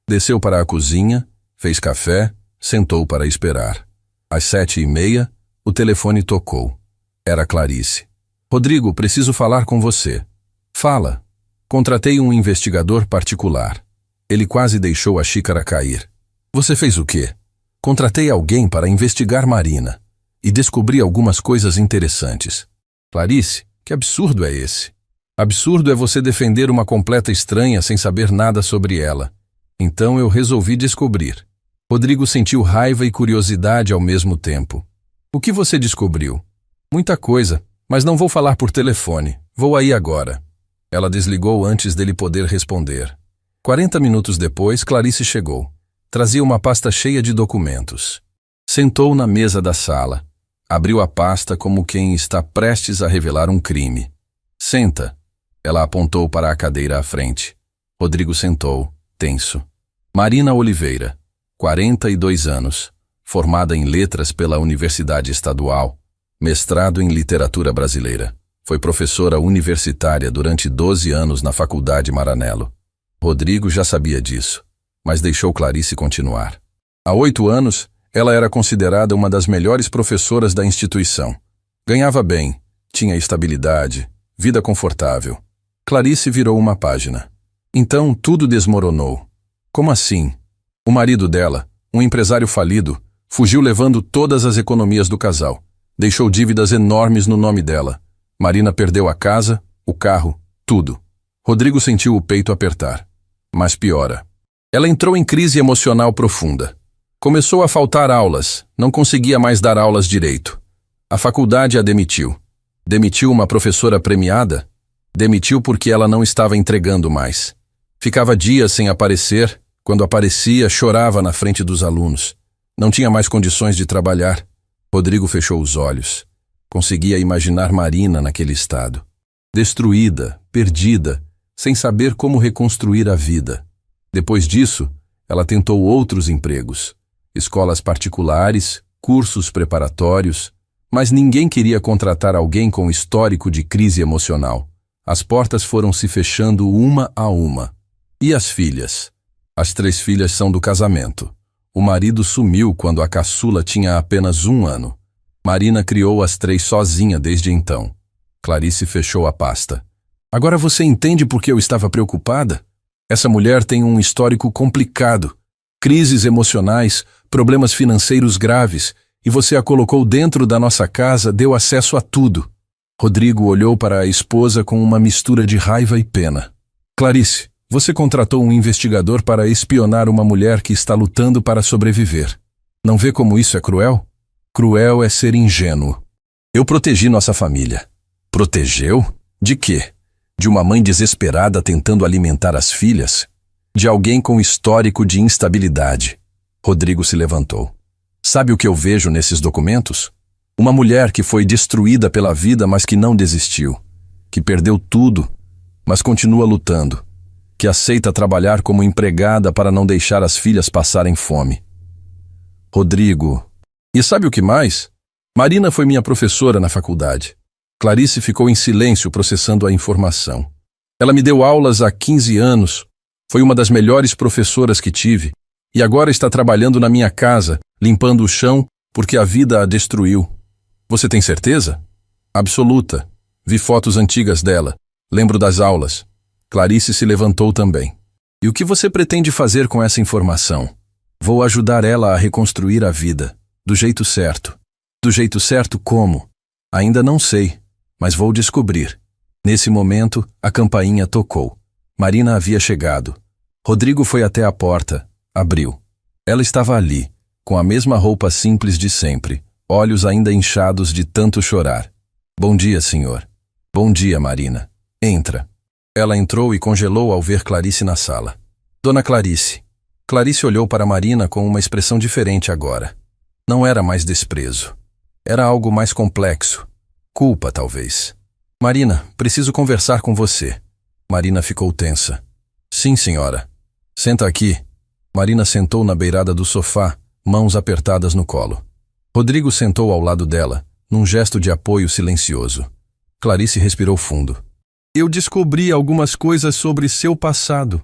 A: Desceu para a cozinha, fez café, sentou para esperar. Às 7h30, o telefone tocou. Era Clarice. Rodrigo, preciso falar com você. Fala. Contratei um investigador particular. Ele quase deixou a xícara cair. Você fez o quê? Contratei alguém para investigar Marina e descobri algumas coisas interessantes. Clarice, que absurdo é esse? Absurdo é você defender uma completa estranha sem saber nada sobre ela. Então eu resolvi descobrir. Rodrigo sentiu raiva e curiosidade ao mesmo tempo. O que você descobriu? Muita coisa, mas não vou falar por telefone. Vou aí agora. Ela desligou antes dele poder responder. 40 minutos depois, Clarice chegou. Trazia uma pasta cheia de documentos. Sentou na mesa da sala. Abriu a pasta como quem está prestes a revelar um crime. Senta. Ela apontou para a cadeira à frente. Rodrigo sentou, tenso. Marina Oliveira, 42 anos, formada em letras pela Universidade Estadual, mestrado em literatura brasileira. Foi professora universitária durante 12 anos na Faculdade Maranello. Rodrigo já sabia disso, mas deixou Clarice continuar. Há 8 anos, ela era considerada uma das melhores professoras da instituição. Ganhava bem, tinha estabilidade, vida confortável. Clarice virou uma página. Então tudo desmoronou. Como assim? O marido dela, um empresário falido, fugiu levando todas as economias do casal. Deixou dívidas enormes no nome dela. Marina perdeu a casa, o carro, tudo. Rodrigo sentiu o peito apertar. Mas piora. Ela entrou em crise emocional profunda. Começou a faltar aulas, não conseguia mais dar aulas direito. A faculdade a demitiu. Demitiu uma professora premiada? Demitiu porque ela não estava entregando mais. Ficava dias sem aparecer, quando aparecia, chorava na frente dos alunos. Não tinha mais condições de trabalhar. Rodrigo fechou os olhos. Conseguia imaginar Marina naquele estado. Destruída, perdida, sem saber como reconstruir a vida. Depois disso, ela tentou outros empregos. Escolas particulares, cursos preparatórios, mas ninguém queria contratar alguém com histórico de crise emocional. As portas foram se fechando uma a uma. E as filhas? As 3 filhas são do casamento. O marido sumiu quando a caçula tinha apenas 1 ano. Marina criou as 3 sozinha desde então. Clarice fechou a pasta. Agora você entende por que eu estava preocupada? Essa mulher tem um histórico complicado. Crises emocionais, problemas financeiros graves, e você a colocou dentro da nossa casa, deu acesso a tudo. Rodrigo olhou para a esposa com uma mistura de raiva e pena. Clarice, você contratou um investigador para espionar uma mulher que está lutando para sobreviver. Não vê como isso é cruel? Cruel é ser ingênuo. Eu protegi nossa família. Protegeu? De quê? De uma mãe desesperada tentando alimentar as filhas? De alguém com histórico de instabilidade? Rodrigo se levantou. Sabe o que eu vejo nesses documentos? Uma mulher que foi destruída pela vida, mas que não desistiu. Que perdeu tudo, mas continua lutando. Que aceita trabalhar como empregada para não deixar as filhas passarem fome. Rodrigo. E sabe o que mais? Marina foi minha professora na faculdade. Clarice ficou em silêncio processando a informação. Ela me deu aulas há 15 anos, foi uma das melhores professoras que tive, e agora está trabalhando na minha casa, limpando o chão, porque a vida a destruiu. Você tem certeza? Absoluta. Vi fotos antigas dela, lembro das aulas. Clarice se levantou também. E o que você pretende fazer com essa informação? Vou ajudar ela a reconstruir a vida, do jeito certo. Do jeito certo como? Ainda não sei, mas vou descobrir. Nesse momento, a campainha tocou. Marina havia chegado. Rodrigo foi até a porta, abriu. Ela estava ali, com a mesma roupa simples de sempre, olhos ainda inchados de tanto chorar. Bom dia, senhor. Bom dia, Marina. Entra. Ela entrou e congelou ao ver Clarice na sala. Dona Clarice. Clarice olhou para Marina com uma expressão diferente agora. Não era mais desprezo. Era algo mais complexo. Culpa, talvez. Marina, preciso conversar com você. Marina ficou tensa. Sim, senhora. Senta aqui. Marina sentou na beirada do sofá, mãos apertadas no colo. Rodrigo sentou ao lado dela, num gesto de apoio silencioso. Clarice respirou fundo. Eu descobri algumas coisas sobre seu passado.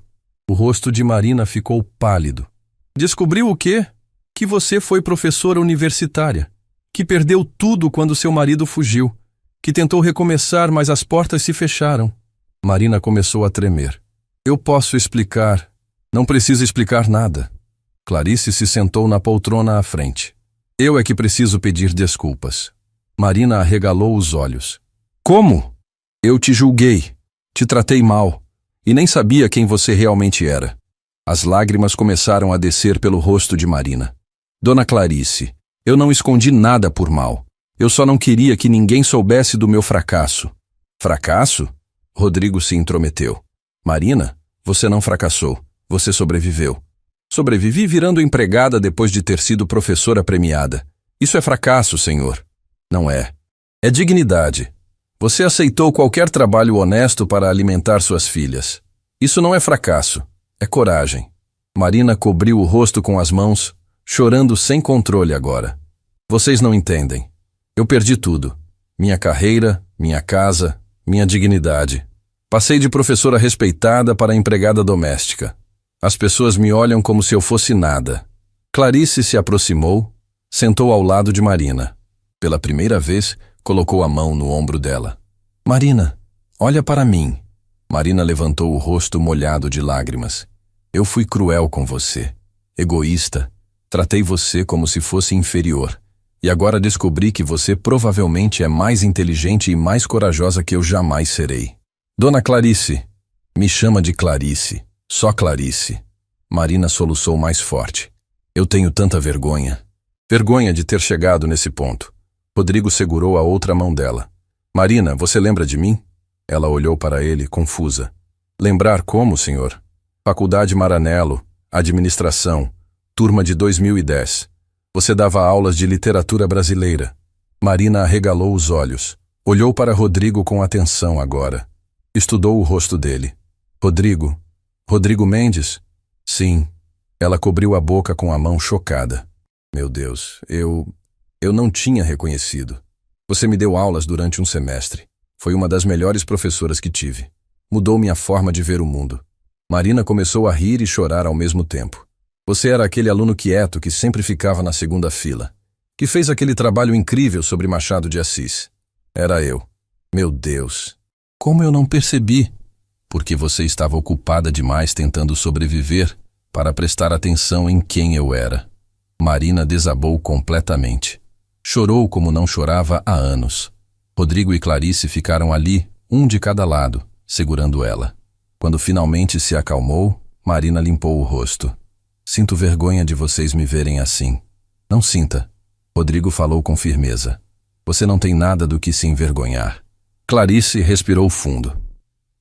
A: O rosto de Marina ficou pálido. Descobriu o quê? Que você foi professora universitária. Que perdeu tudo quando seu marido fugiu. Que tentou recomeçar, mas as portas se fecharam. Marina começou a tremer. Eu posso explicar. Não precisa explicar nada. Clarice se sentou na poltrona à frente. Eu é que preciso pedir desculpas. Marina arregalou os olhos. Como? Eu te julguei. Te tratei mal. E nem sabia quem você realmente era. As lágrimas começaram a descer pelo rosto de Marina. Dona Clarice, eu não escondi nada por mal. Eu só não queria que ninguém soubesse do meu fracasso. Fracasso? Rodrigo se intrometeu. Marina, você não fracassou. Você sobreviveu. Sobrevivi virando empregada depois de ter sido professora premiada. Isso é fracasso, senhor. Não é. É dignidade. Você aceitou qualquer trabalho honesto para alimentar suas filhas. Isso não é fracasso. É coragem. Marina cobriu o rosto com as mãos, chorando sem controle agora. Vocês não entendem. Eu perdi tudo. Minha carreira, minha casa, minha dignidade. Passei de professora respeitada para empregada doméstica. As pessoas me olham como se eu fosse nada. Clarice se aproximou, sentou ao lado de Marina. Pela primeira vez, colocou a mão no ombro dela. Marina, olha para mim. Marina levantou o rosto molhado de lágrimas. Eu fui cruel com você. Egoísta. Tratei você como se fosse inferior. E agora descobri que você provavelmente é mais inteligente e mais corajosa que eu jamais serei. Dona Clarice. Me chama de Clarice. Só Clarice. Marina soluçou mais forte. Eu tenho tanta vergonha. Vergonha de ter chegado nesse ponto. Rodrigo segurou a outra mão dela. Marina, você lembra de mim? Ela olhou para ele, confusa. Lembrar como, senhor? Faculdade Maranello, administração, turma de 2010. Você dava aulas de literatura brasileira. Marina arregalou os olhos. Olhou para Rodrigo com atenção agora. Estudou o rosto dele. Rodrigo? Rodrigo Mendes? Sim. Ela cobriu a boca com a mão chocada. Meu Deus, eu não tinha reconhecido. Você me deu aulas durante um semestre. Foi uma das melhores professoras que tive. Mudou minha forma de ver o mundo. Marina começou a rir e chorar ao mesmo tempo. Você era aquele aluno quieto que sempre ficava na segunda fila, que fez aquele trabalho incrível sobre Machado de Assis. Era eu. Meu Deus! Como eu não percebi? Porque você estava ocupada demais tentando sobreviver para prestar atenção em quem eu era. Marina desabou completamente. Chorou como não chorava há anos. Rodrigo e Clarice ficaram ali, um de cada lado, segurando ela. Quando finalmente se acalmou, Marina limpou o rosto. Sinto vergonha de vocês me verem assim. Não sinta. Rodrigo falou com firmeza. Você não tem nada do que se envergonhar. Clarice respirou fundo.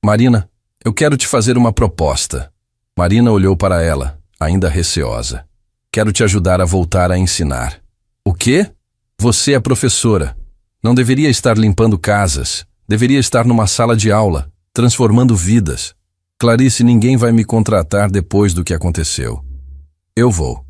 A: Marina, eu quero te fazer uma proposta. Marina olhou para ela, ainda receosa. Quero te ajudar a voltar a ensinar. O quê? Você é professora. Não deveria estar limpando casas. Deveria estar numa sala de aula, transformando vidas. Clarice, ninguém vai me contratar depois do que aconteceu. Eu vou.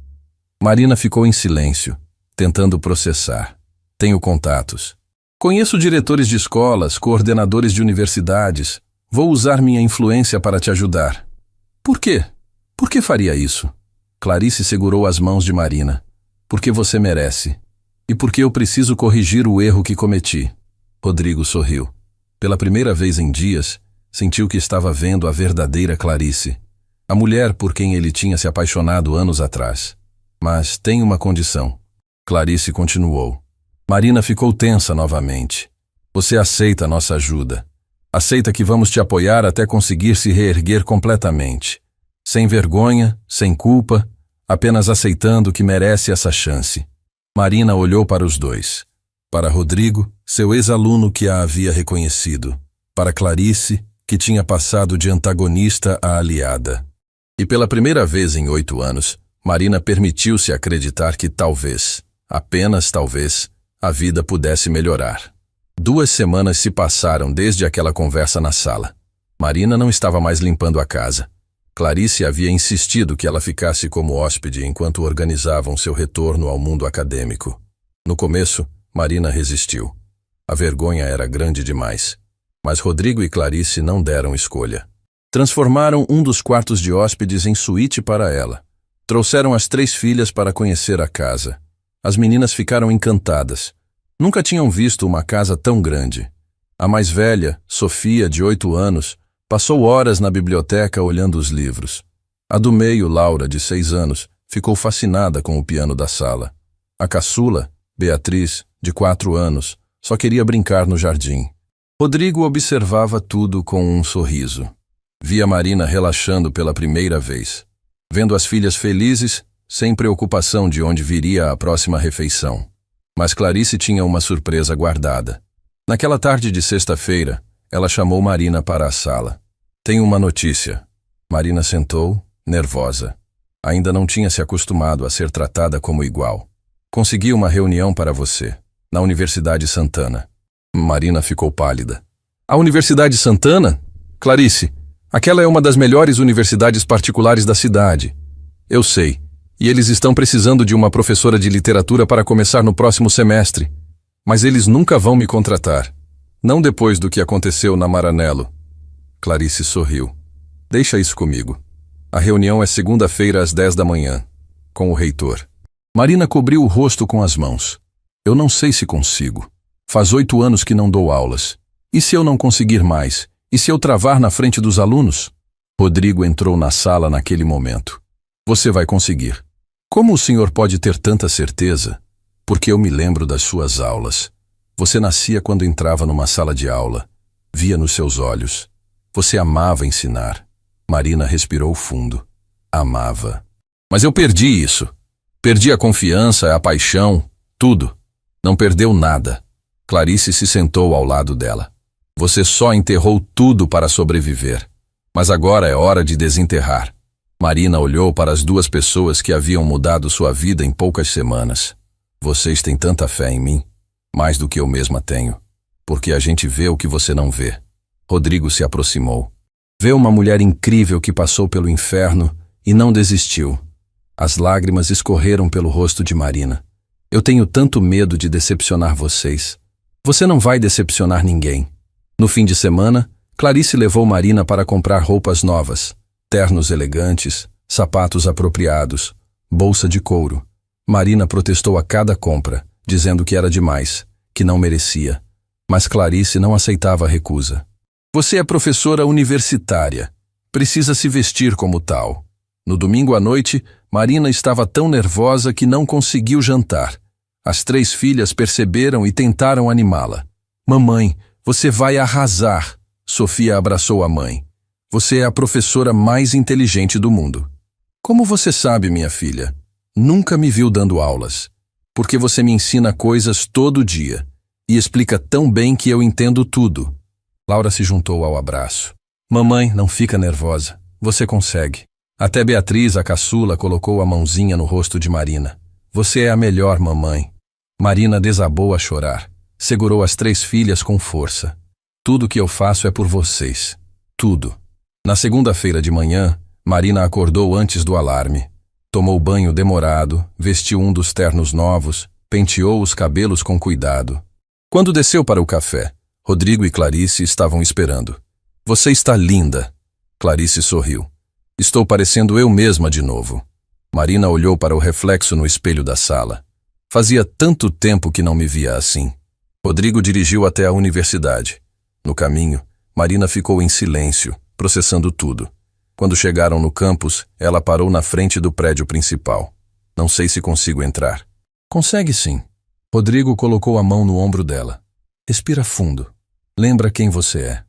A: Marina ficou em silêncio, tentando processar. Tenho contatos. Conheço diretores de escolas, coordenadores de universidades. Vou usar minha influência para te ajudar. Por quê? Por que faria isso? Clarice segurou as mãos de Marina. Porque você merece. E porque eu preciso corrigir o erro que cometi. Rodrigo sorriu. Pela primeira vez em dias, sentiu que estava vendo a verdadeira Clarice. A mulher por quem ele tinha se apaixonado anos atrás. Mas tem uma condição. Clarice continuou. Marina ficou tensa novamente. Você aceita nossa ajuda. Aceita que vamos te apoiar até conseguir se reerguer completamente. Sem vergonha, sem culpa, apenas aceitando que merece essa chance. Marina olhou para os dois. Para Rodrigo, seu ex-aluno que a havia reconhecido. Para Clarice, que tinha passado de antagonista a aliada. E pela primeira vez em 8 anos, Marina permitiu-se acreditar que talvez, apenas talvez, a vida pudesse melhorar. 2 semanas se passaram desde aquela conversa na sala. Marina não estava mais limpando a casa. Clarice havia insistido que ela ficasse como hóspede enquanto organizavam seu retorno ao mundo acadêmico. No começo, Marina resistiu. A vergonha era grande demais. Mas Rodrigo e Clarice não deram escolha. Transformaram um dos quartos de hóspedes em suíte para ela. Trouxeram as 3 filhas para conhecer a casa. As meninas ficaram encantadas. Nunca tinham visto uma casa tão grande. A mais velha, Sofia, de 8 anos, passou horas na biblioteca olhando os livros. A do meio, Laura, de 6 anos, ficou fascinada com o piano da sala. A caçula, Beatriz, de 4 anos, só queria brincar no jardim. Rodrigo observava tudo com um sorriso. Via Marina relaxando pela primeira vez. Vendo as filhas felizes, sem preocupação de onde viria a próxima refeição. Mas Clarice tinha uma surpresa guardada. Naquela tarde de sexta-feira, ela chamou Marina para a sala. Tenho uma notícia. Marina sentou, nervosa. Ainda não tinha se acostumado a ser tratada como igual. Consegui uma reunião para você, na Universidade Santana. Marina ficou pálida. A Universidade Santana? Clarice, aquela é uma das melhores universidades particulares da cidade. Eu sei. E eles estão precisando de uma professora de literatura para começar no próximo semestre. Mas eles nunca vão me contratar. Não depois do que aconteceu na Maranello. Clarice sorriu. Deixa isso comigo. A reunião é segunda-feira às 10 da manhã, com o reitor. Marina cobriu o rosto com as mãos. Eu não sei se consigo. Faz 8 anos que não dou aulas. E se eu não conseguir mais? E se eu travar na frente dos alunos? Rodrigo entrou na sala naquele momento. Você vai conseguir. Como o senhor pode ter tanta certeza? Porque eu me lembro das suas aulas. Você nascia quando entrava numa sala de aula. Via nos seus olhos. Você amava ensinar. Marina respirou fundo. Amava. Mas eu perdi isso. Perdi a confiança, a paixão, tudo. Não perdeu nada. Clarice se sentou ao lado dela. Você só enterrou tudo para sobreviver. Mas agora é hora de desenterrar. Marina olhou para as 2 pessoas que haviam mudado sua vida em poucas semanas. Vocês têm tanta fé em mim, mais do que eu mesma tenho, porque a gente vê o que você não vê. Rodrigo se aproximou. Vê uma mulher incrível que passou pelo inferno e não desistiu. As lágrimas escorreram pelo rosto de Marina. Eu tenho tanto medo de decepcionar vocês. Você não vai decepcionar ninguém. No fim de semana, Clarice levou Marina para comprar roupas novas. Ternos elegantes, sapatos apropriados, bolsa de couro. Marina protestou a cada compra, dizendo que era demais, que não merecia. Mas Clarice não aceitava a recusa. Você é professora universitária. Precisa se vestir como tal. No domingo à noite, Marina estava tão nervosa que não conseguiu jantar. As 3 filhas perceberam e tentaram animá-la. Mamãe, você vai arrasar. Sofia abraçou a mãe. Você é a professora mais inteligente do mundo. Como você sabe, minha filha? Nunca me viu dando aulas. Porque você me ensina coisas todo dia. E explica tão bem que eu entendo tudo. Laura se juntou ao abraço. Mamãe, não fica nervosa. Você consegue. Até Beatriz, a caçula, colocou a mãozinha no rosto de Marina. Você é a melhor mamãe. Marina desabou a chorar. Segurou as 3 filhas com força. Tudo que eu faço é por vocês. Tudo. Na segunda-feira de manhã, Marina acordou antes do alarme. Tomou banho demorado, vestiu um dos ternos novos, penteou os cabelos com cuidado. Quando desceu para o café, Rodrigo e Clarice estavam esperando. Você está linda. Clarice sorriu. Estou parecendo eu mesma de novo. Marina olhou para o reflexo no espelho da sala. Fazia tanto tempo que não me via assim. Rodrigo dirigiu até a universidade. No caminho, Marina ficou em silêncio, processando tudo. Quando chegaram no campus, ela parou na frente do prédio principal. Não sei se consigo entrar. Consegue sim. Rodrigo colocou a mão no ombro dela. Respira fundo. Lembra quem você é.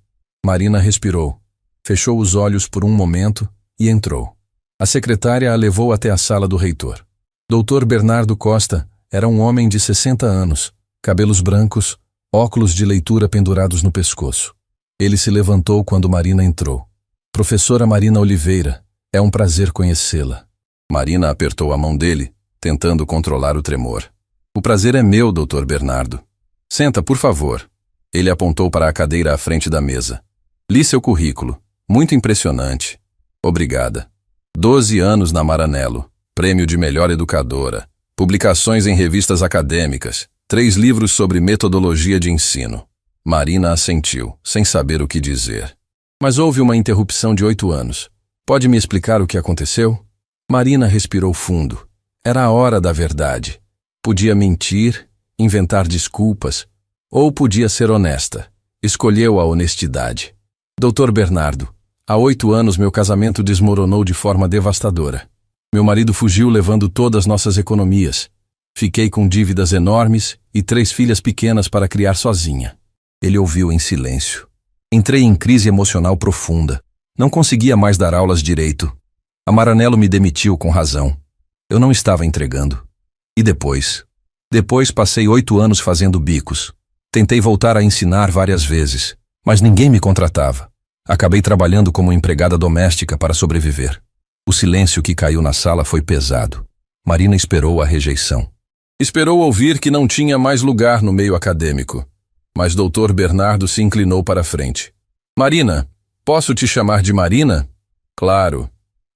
A: Marina respirou. Fechou os olhos por um momento e entrou. A secretária a levou até a sala do reitor. Dr. Bernardo Costa era um homem de 60 anos, cabelos brancos, óculos de leitura pendurados no pescoço. Ele se levantou quando Marina entrou. Professora Marina Oliveira, é um prazer conhecê-la. Marina apertou a mão dele, tentando controlar o tremor. O prazer é meu, Dr. Bernardo. Senta, por favor. Ele apontou para a cadeira à frente da mesa. Li seu currículo. Muito impressionante. Obrigada. 12 anos na Maranello. Prêmio de melhor educadora. Publicações em revistas acadêmicas. 3 livros sobre metodologia de ensino. Marina assentiu, sem saber o que dizer. Mas houve uma interrupção de 8 anos. Pode me explicar o que aconteceu? Marina respirou fundo. Era a hora da verdade. Podia mentir, inventar desculpas, ou podia ser honesta. Escolheu a honestidade. Dr. Bernardo, há 8 anos meu casamento desmoronou de forma devastadora. Meu marido fugiu levando todas nossas economias. Fiquei com dívidas enormes e 3 filhas pequenas para criar sozinha. Ele ouviu em silêncio. Entrei em crise emocional profunda. Não conseguia mais dar aulas direito. A Maranello me demitiu com razão. Eu não estava entregando. E depois? Depois passei 8 anos fazendo bicos. Tentei voltar a ensinar várias vezes, mas ninguém me contratava. Acabei trabalhando como empregada doméstica para sobreviver. O silêncio que caiu na sala foi pesado. Marina esperou a rejeição. Esperou ouvir que não tinha mais lugar no meio acadêmico. Mas Dr. Bernardo se inclinou para a frente. Marina, posso te chamar de Marina? Claro.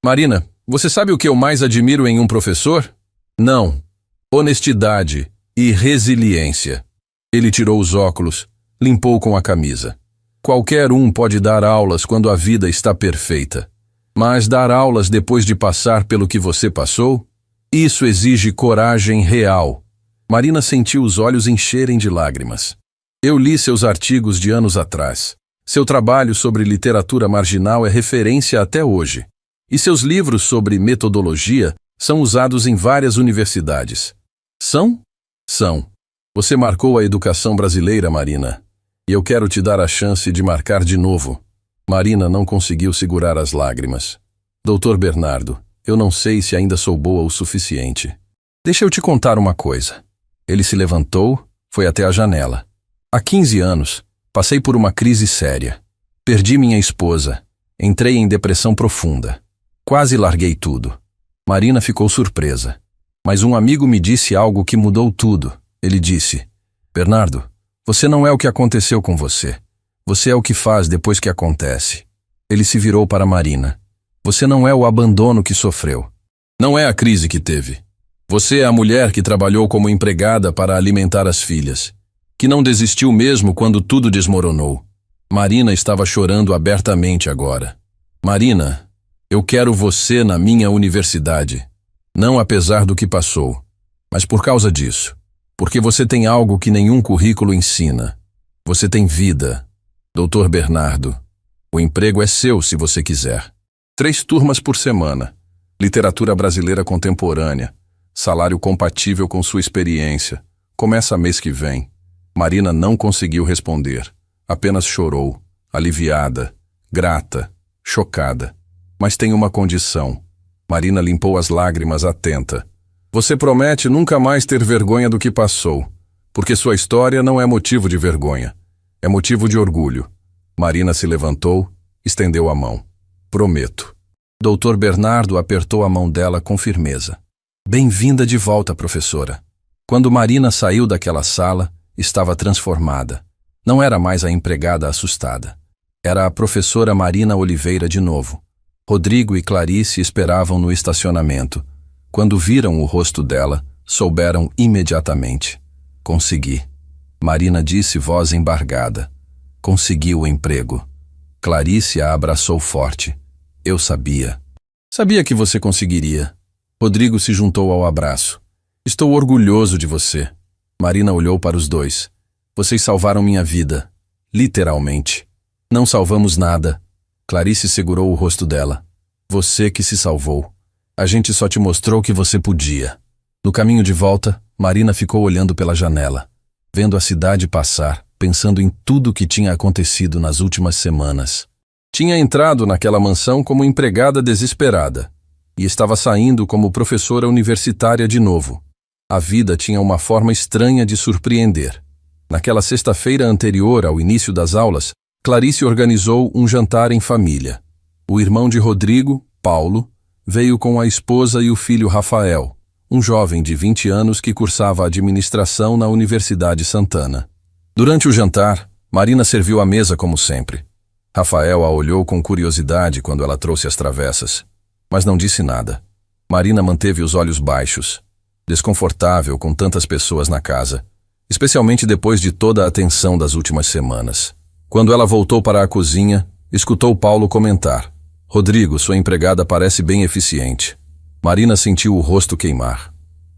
A: Marina, você sabe o que eu mais admiro em um professor? Não. Honestidade e resiliência. Ele tirou os óculos, limpou com a camisa. Qualquer um pode dar aulas quando a vida está perfeita. Mas dar aulas depois de passar pelo que você passou? Isso exige coragem real. Marina sentiu os olhos encherem de lágrimas. Eu li seus artigos de anos atrás. Seu trabalho sobre literatura marginal é referência até hoje. E seus livros sobre metodologia são usados em várias universidades. São? São. Você marcou a educação brasileira, Marina. E eu quero te dar a chance de marcar de novo. Marina não conseguiu segurar as lágrimas. Dr. Bernardo, eu não sei se ainda sou boa o suficiente. Deixa eu te contar uma coisa. Ele se levantou, foi até a janela. Há 15 anos, passei por uma crise séria. Perdi minha esposa. Entrei em depressão profunda. Quase larguei tudo. Marina ficou surpresa. Mas um amigo me disse algo que mudou tudo. Ele disse, Bernardo, você não é o que aconteceu com você. Você é o que faz depois que acontece. Ele se virou para Marina. Você não é o abandono que sofreu. Não é a crise que teve. Você é a mulher que trabalhou como empregada para alimentar as filhas. Que não desistiu mesmo quando tudo desmoronou. Marina estava chorando abertamente agora. Marina, Eu quero você na minha universidade. Não apesar do que passou, mas por causa disso. Porque você tem algo que nenhum currículo ensina. Você tem vida. Dr. Bernardo, o emprego é seu se você quiser. 3 turmas por semana. Literatura brasileira contemporânea. Salário compatível com sua experiência. Começa mês que vem. Marina não conseguiu responder. Apenas chorou, aliviada, grata, chocada. Mas tem uma condição. Marina limpou as lágrimas atenta. Você promete nunca mais ter vergonha do que passou, porque sua história não é motivo de vergonha. É motivo de orgulho. Marina se levantou, estendeu a mão. Prometo. Dr. Bernardo apertou a mão dela com firmeza. Bem-vinda de volta, professora. Quando Marina saiu daquela sala, estava transformada. Não era mais a empregada assustada. Era a professora Marina Oliveira de novo. Rodrigo e Clarice esperavam no estacionamento. Quando viram o rosto dela, souberam imediatamente. Consegui. Marina disse, voz embargada. Consegui o emprego. Clarice a abraçou forte. Eu sabia. Sabia que você conseguiria. Rodrigo se juntou ao abraço. Estou orgulhoso de você. Marina olhou para os dois. Vocês salvaram minha vida. Literalmente. Não salvamos nada. Clarice segurou o rosto dela. Você que se salvou. A gente só te mostrou que você podia. No caminho de volta, Marina ficou olhando pela janela, vendo a cidade passar, pensando em tudo o que tinha acontecido nas últimas semanas. Tinha entrado naquela mansão como empregada desesperada e estava saindo como professora universitária de novo. A vida tinha uma forma estranha de surpreender. Naquela sexta-feira anterior ao início das aulas, Clarice organizou um jantar em família. O irmão de Rodrigo, Paulo, veio com a esposa e o filho Rafael, um jovem de 20 anos que cursava administração na Universidade Santana. Durante o jantar, Marina serviu a mesa como sempre. Rafael a olhou com curiosidade quando ela trouxe as travessas, mas não disse nada. Marina manteve os olhos baixos, desconfortável com tantas pessoas na casa, especialmente depois de toda a tensão das últimas semanas. Quando ela voltou para a cozinha, escutou Paulo comentar: Rodrigo, sua empregada parece bem eficiente. Marina sentiu o rosto queimar.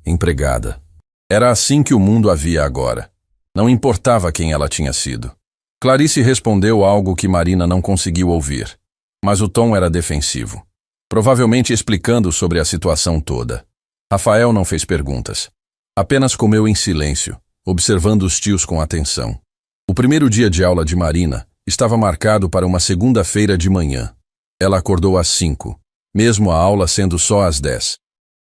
A: Empregada. Era assim que o mundo a via agora. Não importava quem ela tinha sido. Clarice respondeu algo que Marina não conseguiu ouvir, mas o tom era defensivo, provavelmente explicando sobre a situação toda. Rafael não fez perguntas. Apenas comeu em silêncio, observando os tios com atenção. O primeiro dia de aula de Marina estava marcado para uma segunda-feira de manhã. Ela acordou às 5, mesmo a aula sendo só às 10.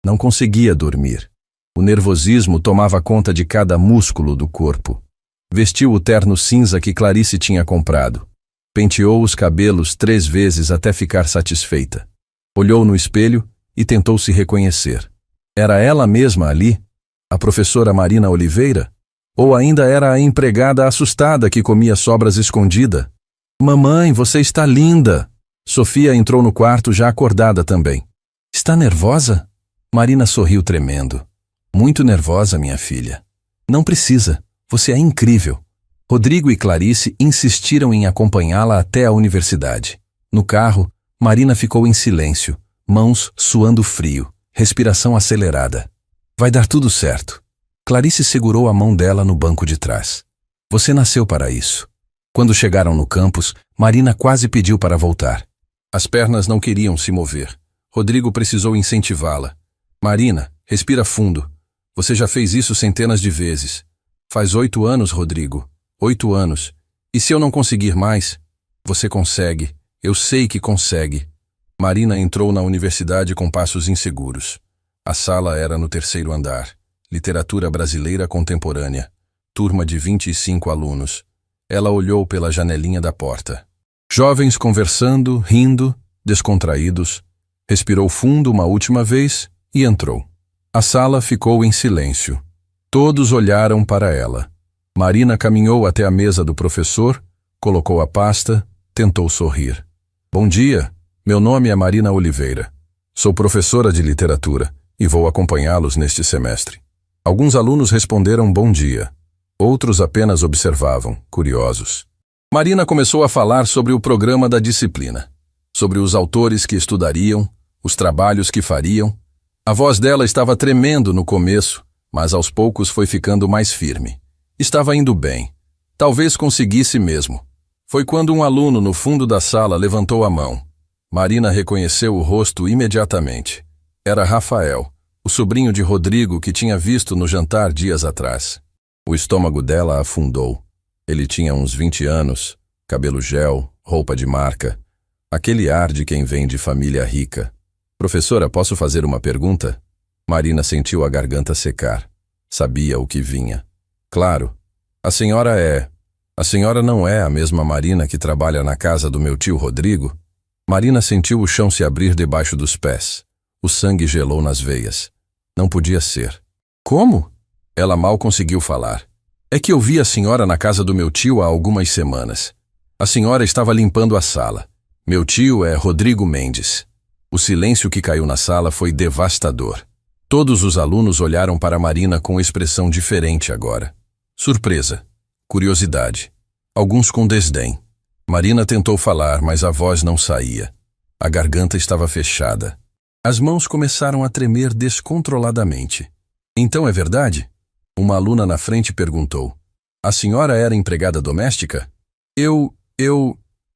A: Não conseguia dormir. O nervosismo tomava conta de cada músculo do corpo. Vestiu o terno cinza que Clarice tinha comprado. Penteou os cabelos 3 vezes até ficar satisfeita. Olhou no espelho e tentou se reconhecer. Era ela mesma ali? A professora Marina Oliveira? Ou ainda era a empregada assustada que comia sobras escondida? Mamãe, você está linda! Sofia entrou no quarto já acordada também. Está nervosa? Marina sorriu tremendo. Muito nervosa, minha filha. Não precisa. Você é incrível. Rodrigo e Clarice insistiram em acompanhá-la até a universidade. No carro, Marina ficou em silêncio, mãos suando frio, respiração acelerada. Vai dar tudo certo. Clarice segurou a mão dela no banco de trás. Você nasceu para isso. Quando chegaram no campus, Marina quase pediu para voltar. As pernas não queriam se mover. Rodrigo precisou incentivá-la. Marina, respira fundo. Você já fez isso centenas de vezes. Faz 8 anos, Rodrigo. 8 anos. E se eu não conseguir mais? Você consegue. Eu sei que consegue. Marina entrou na universidade com passos inseguros. A sala era no 3º andar. Literatura brasileira contemporânea. Turma de 25 alunos. Ela olhou pela janelinha da porta. Jovens conversando, rindo, descontraídos. Respirou fundo uma última vez e entrou. A sala ficou em silêncio. Todos olharam para ela. Marina caminhou até a mesa do professor, colocou a pasta, tentou sorrir. Bom dia, meu nome é Marina Oliveira. Sou professora de literatura e vou acompanhá-los neste semestre. Alguns alunos responderam bom dia. Outros apenas observavam, curiosos. Marina começou a falar sobre o programa da disciplina. sobre os autores que estudariam, os trabalhos que fariam. A voz dela estava tremendo no começo, mas aos poucos foi ficando mais firme. Estava indo bem. Talvez conseguisse mesmo. Foi quando um aluno no fundo da sala levantou a mão. Marina reconheceu o rosto imediatamente. Era Rafael, o sobrinho de Rodrigo que tinha visto no jantar dias atrás. O estômago dela afundou. Ele tinha uns 20 anos, cabelo gel, roupa de marca. Aquele ar de quem vem de família rica. Professora, posso fazer uma pergunta? Marina sentiu a garganta secar. Sabia o que vinha. Claro. A senhora não é a mesma Marina que trabalha na casa do meu tio Rodrigo? Marina sentiu o chão se abrir debaixo dos pés. O sangue gelou nas veias. Não podia ser. Como? Ela mal conseguiu falar. É que eu vi a senhora na casa do meu tio há algumas semanas. A senhora estava limpando a sala. Meu tio é Rodrigo Mendes. O silêncio que caiu na sala foi devastador. Todos os alunos olharam para Marina com expressão diferente agora. Surpresa. Curiosidade. Alguns com desdém. Marina tentou falar, mas a voz não saía. A garganta estava fechada. As mãos começaram a tremer descontroladamente. Então é verdade? Uma aluna na frente perguntou. A senhora era empregada doméstica?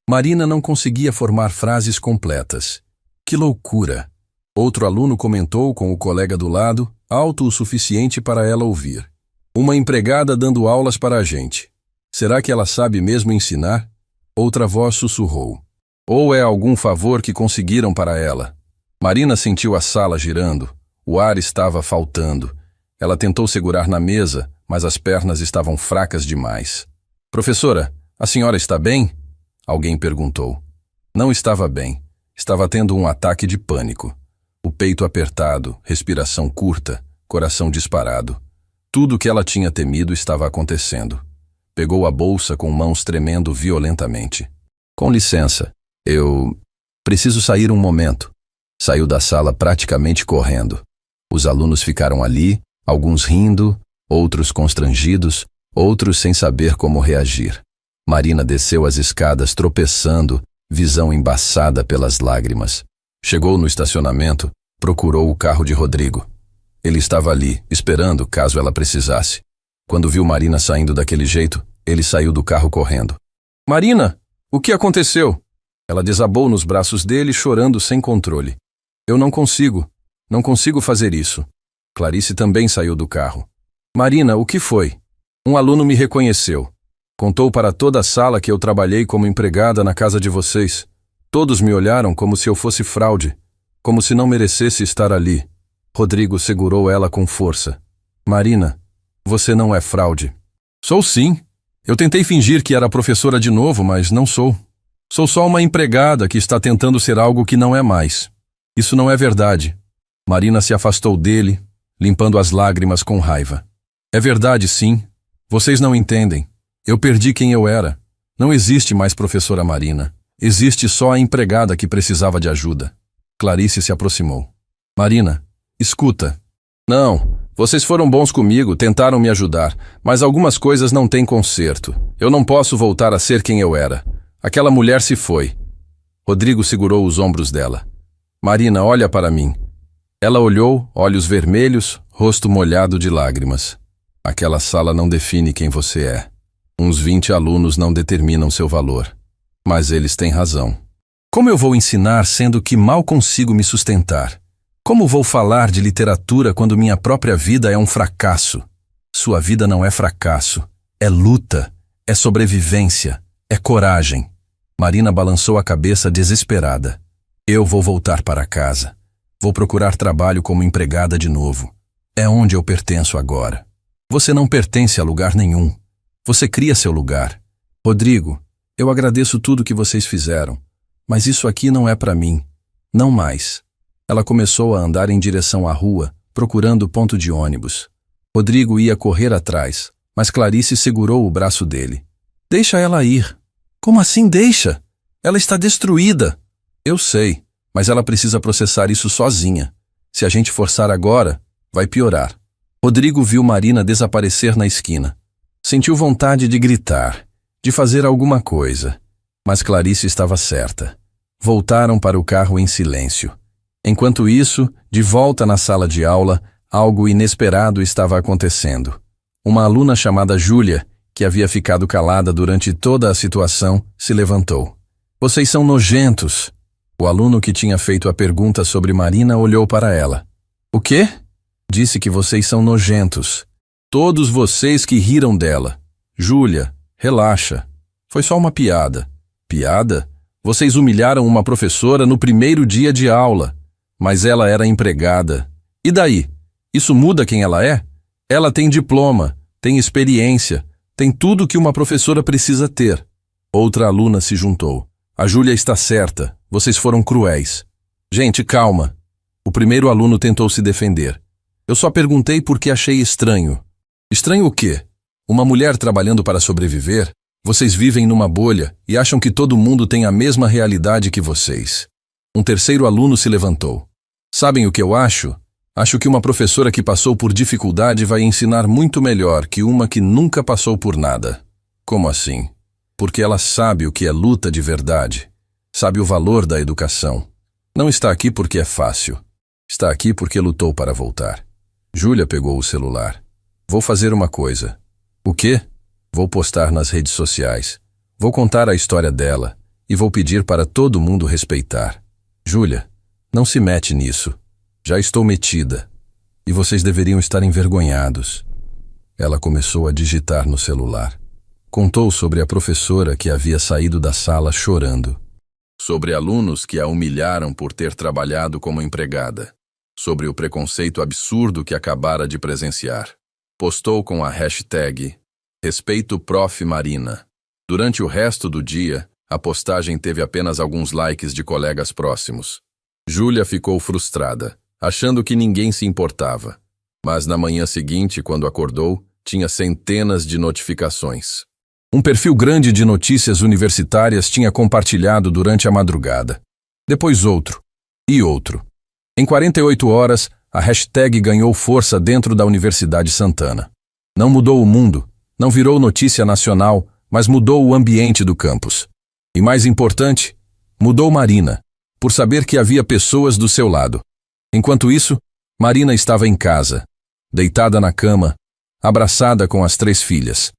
A: Marina não conseguia formar frases completas. Que loucura! Outro aluno comentou com o colega do lado, alto o suficiente para ela ouvir. Uma empregada dando aulas para a gente. Será que ela sabe mesmo ensinar? Outra voz sussurrou. Ou é algum favor que conseguiram para ela? Marina sentiu a sala girando. O ar estava faltando. Ela tentou segurar na mesa, mas as pernas estavam fracas demais. Professora, a senhora está bem? Alguém perguntou. Não estava bem. Estava tendo um ataque de pânico. O peito apertado, respiração curta, coração disparado. Tudo o que ela tinha temido estava acontecendo. Pegou a bolsa com mãos tremendo violentamente. Com licença, eu preciso sair um momento. Saiu da sala praticamente correndo. Os alunos ficaram ali, alguns rindo, outros constrangidos, outros sem saber como reagir. Marina desceu as escadas tropeçando, visão embaçada pelas lágrimas. Chegou no estacionamento, procurou o carro de Rodrigo. Ele estava ali, esperando caso ela precisasse. Quando viu Marina saindo daquele jeito, ele saiu do carro correndo. Marina, o que aconteceu? Ela desabou nos braços dele, chorando sem controle. Eu não consigo fazer isso. Clarice também saiu do carro. Marina, o que foi? Um aluno me reconheceu. Contou para toda a sala que eu trabalhei como empregada na casa de vocês. Todos me olharam como se eu fosse fraude, como se não merecesse estar ali. Rodrigo segurou ela com força. Marina, você não é fraude. Sou sim. Eu tentei fingir que era professora de novo, mas não sou. Sou só uma empregada que está tentando ser algo que não é mais. Isso não é verdade. Marina se afastou dele, limpando as lágrimas com raiva. É verdade, sim. Vocês não entendem. Eu perdi quem eu era. Não existe mais professora Marina. Existe só a empregada que precisava de ajuda. Clarice se aproximou. Marina, escuta. Não, vocês foram bons comigo, tentaram me ajudar, mas algumas coisas não têm conserto. Eu não posso voltar a ser quem eu era. Aquela mulher se foi. Rodrigo segurou os ombros dela. Marina, olha para mim. Ela olhou, olhos vermelhos, rosto molhado de lágrimas. Aquela sala não define quem você é. Uns 20 alunos não determinam seu valor. Mas eles têm razão. Como eu vou ensinar sendo que mal consigo me sustentar? Como vou falar de literatura quando minha própria vida é um fracasso? Sua vida não é fracasso. É luta. É sobrevivência. É coragem. Marina balançou a cabeça desesperada. Eu vou voltar para casa. Vou procurar trabalho como empregada de novo. É onde eu pertenço agora. Você não pertence a lugar nenhum. Você cria seu lugar. Rodrigo, eu agradeço tudo que vocês fizeram, mas isso aqui não é para mim. Não mais. Ela começou a andar em direção à rua, procurando o ponto de ônibus. Rodrigo ia correr atrás, mas Clarice segurou o braço dele. Deixa ela ir. Como assim deixa? Ela está destruída. Eu sei, mas ela precisa processar isso sozinha. Se a gente forçar agora, vai piorar. Rodrigo viu Marina desaparecer na esquina. Sentiu vontade de gritar, de fazer alguma coisa. Mas Clarice estava certa. Voltaram para o carro em silêncio. Enquanto isso, de volta na sala de aula, algo inesperado estava acontecendo. Uma aluna chamada Júlia, que havia ficado calada durante toda a situação, se levantou. Vocês são nojentos. O aluno que tinha feito a pergunta sobre Marina olhou para ela. O quê? Disse que vocês são nojentos. Todos vocês que riram dela. Júlia, relaxa. Foi só uma piada. Piada? Vocês humilharam uma professora no primeiro dia de aula. Mas ela era empregada. E daí? Isso muda quem ela é? Ela tem diploma, tem experiência, tem tudo que uma professora precisa ter. Outra aluna se juntou. A Júlia está certa. Vocês foram cruéis. Gente, calma. O primeiro aluno tentou se defender. Eu só perguntei porque achei estranho. Estranho o quê? Uma mulher trabalhando para sobreviver? Vocês vivem numa bolha e acham que todo mundo tem a mesma realidade que vocês. Um terceiro aluno se levantou. Sabem o que eu acho? Acho que uma professora que passou por dificuldade vai ensinar muito melhor que uma que nunca passou por nada. Como assim? Porque ela sabe o que é luta de verdade. Sabe o valor da educação. Não está aqui porque é fácil. Está aqui porque lutou para voltar. Júlia pegou o celular. Vou fazer uma coisa. O quê? Vou postar nas redes sociais. Vou contar a história dela e vou pedir para todo mundo respeitar. Júlia, não se mete nisso. Já estou metida. E vocês deveriam estar envergonhados. Ela começou a digitar no celular. Contou sobre a professora que havia saído da sala chorando. Sobre alunos que a humilharam por ter trabalhado como empregada. Sobre o preconceito absurdo que acabara de presenciar. Postou com a hashtag Respeito Prof. Marina. Durante o resto do dia, a postagem teve apenas alguns likes de colegas próximos. Júlia ficou frustrada, achando que ninguém se importava. Mas na manhã seguinte, quando acordou, tinha centenas de notificações. Um perfil grande de notícias universitárias tinha compartilhado durante a madrugada. Depois outro. E outro. Em 48 horas, a hashtag ganhou força dentro da Universidade Santana. Não mudou o mundo, não virou notícia nacional, mas mudou o ambiente do campus. E mais importante, mudou Marina, por saber que havia pessoas do seu lado. Enquanto isso, Marina estava em casa, deitada na cama, abraçada com as 3 filhas.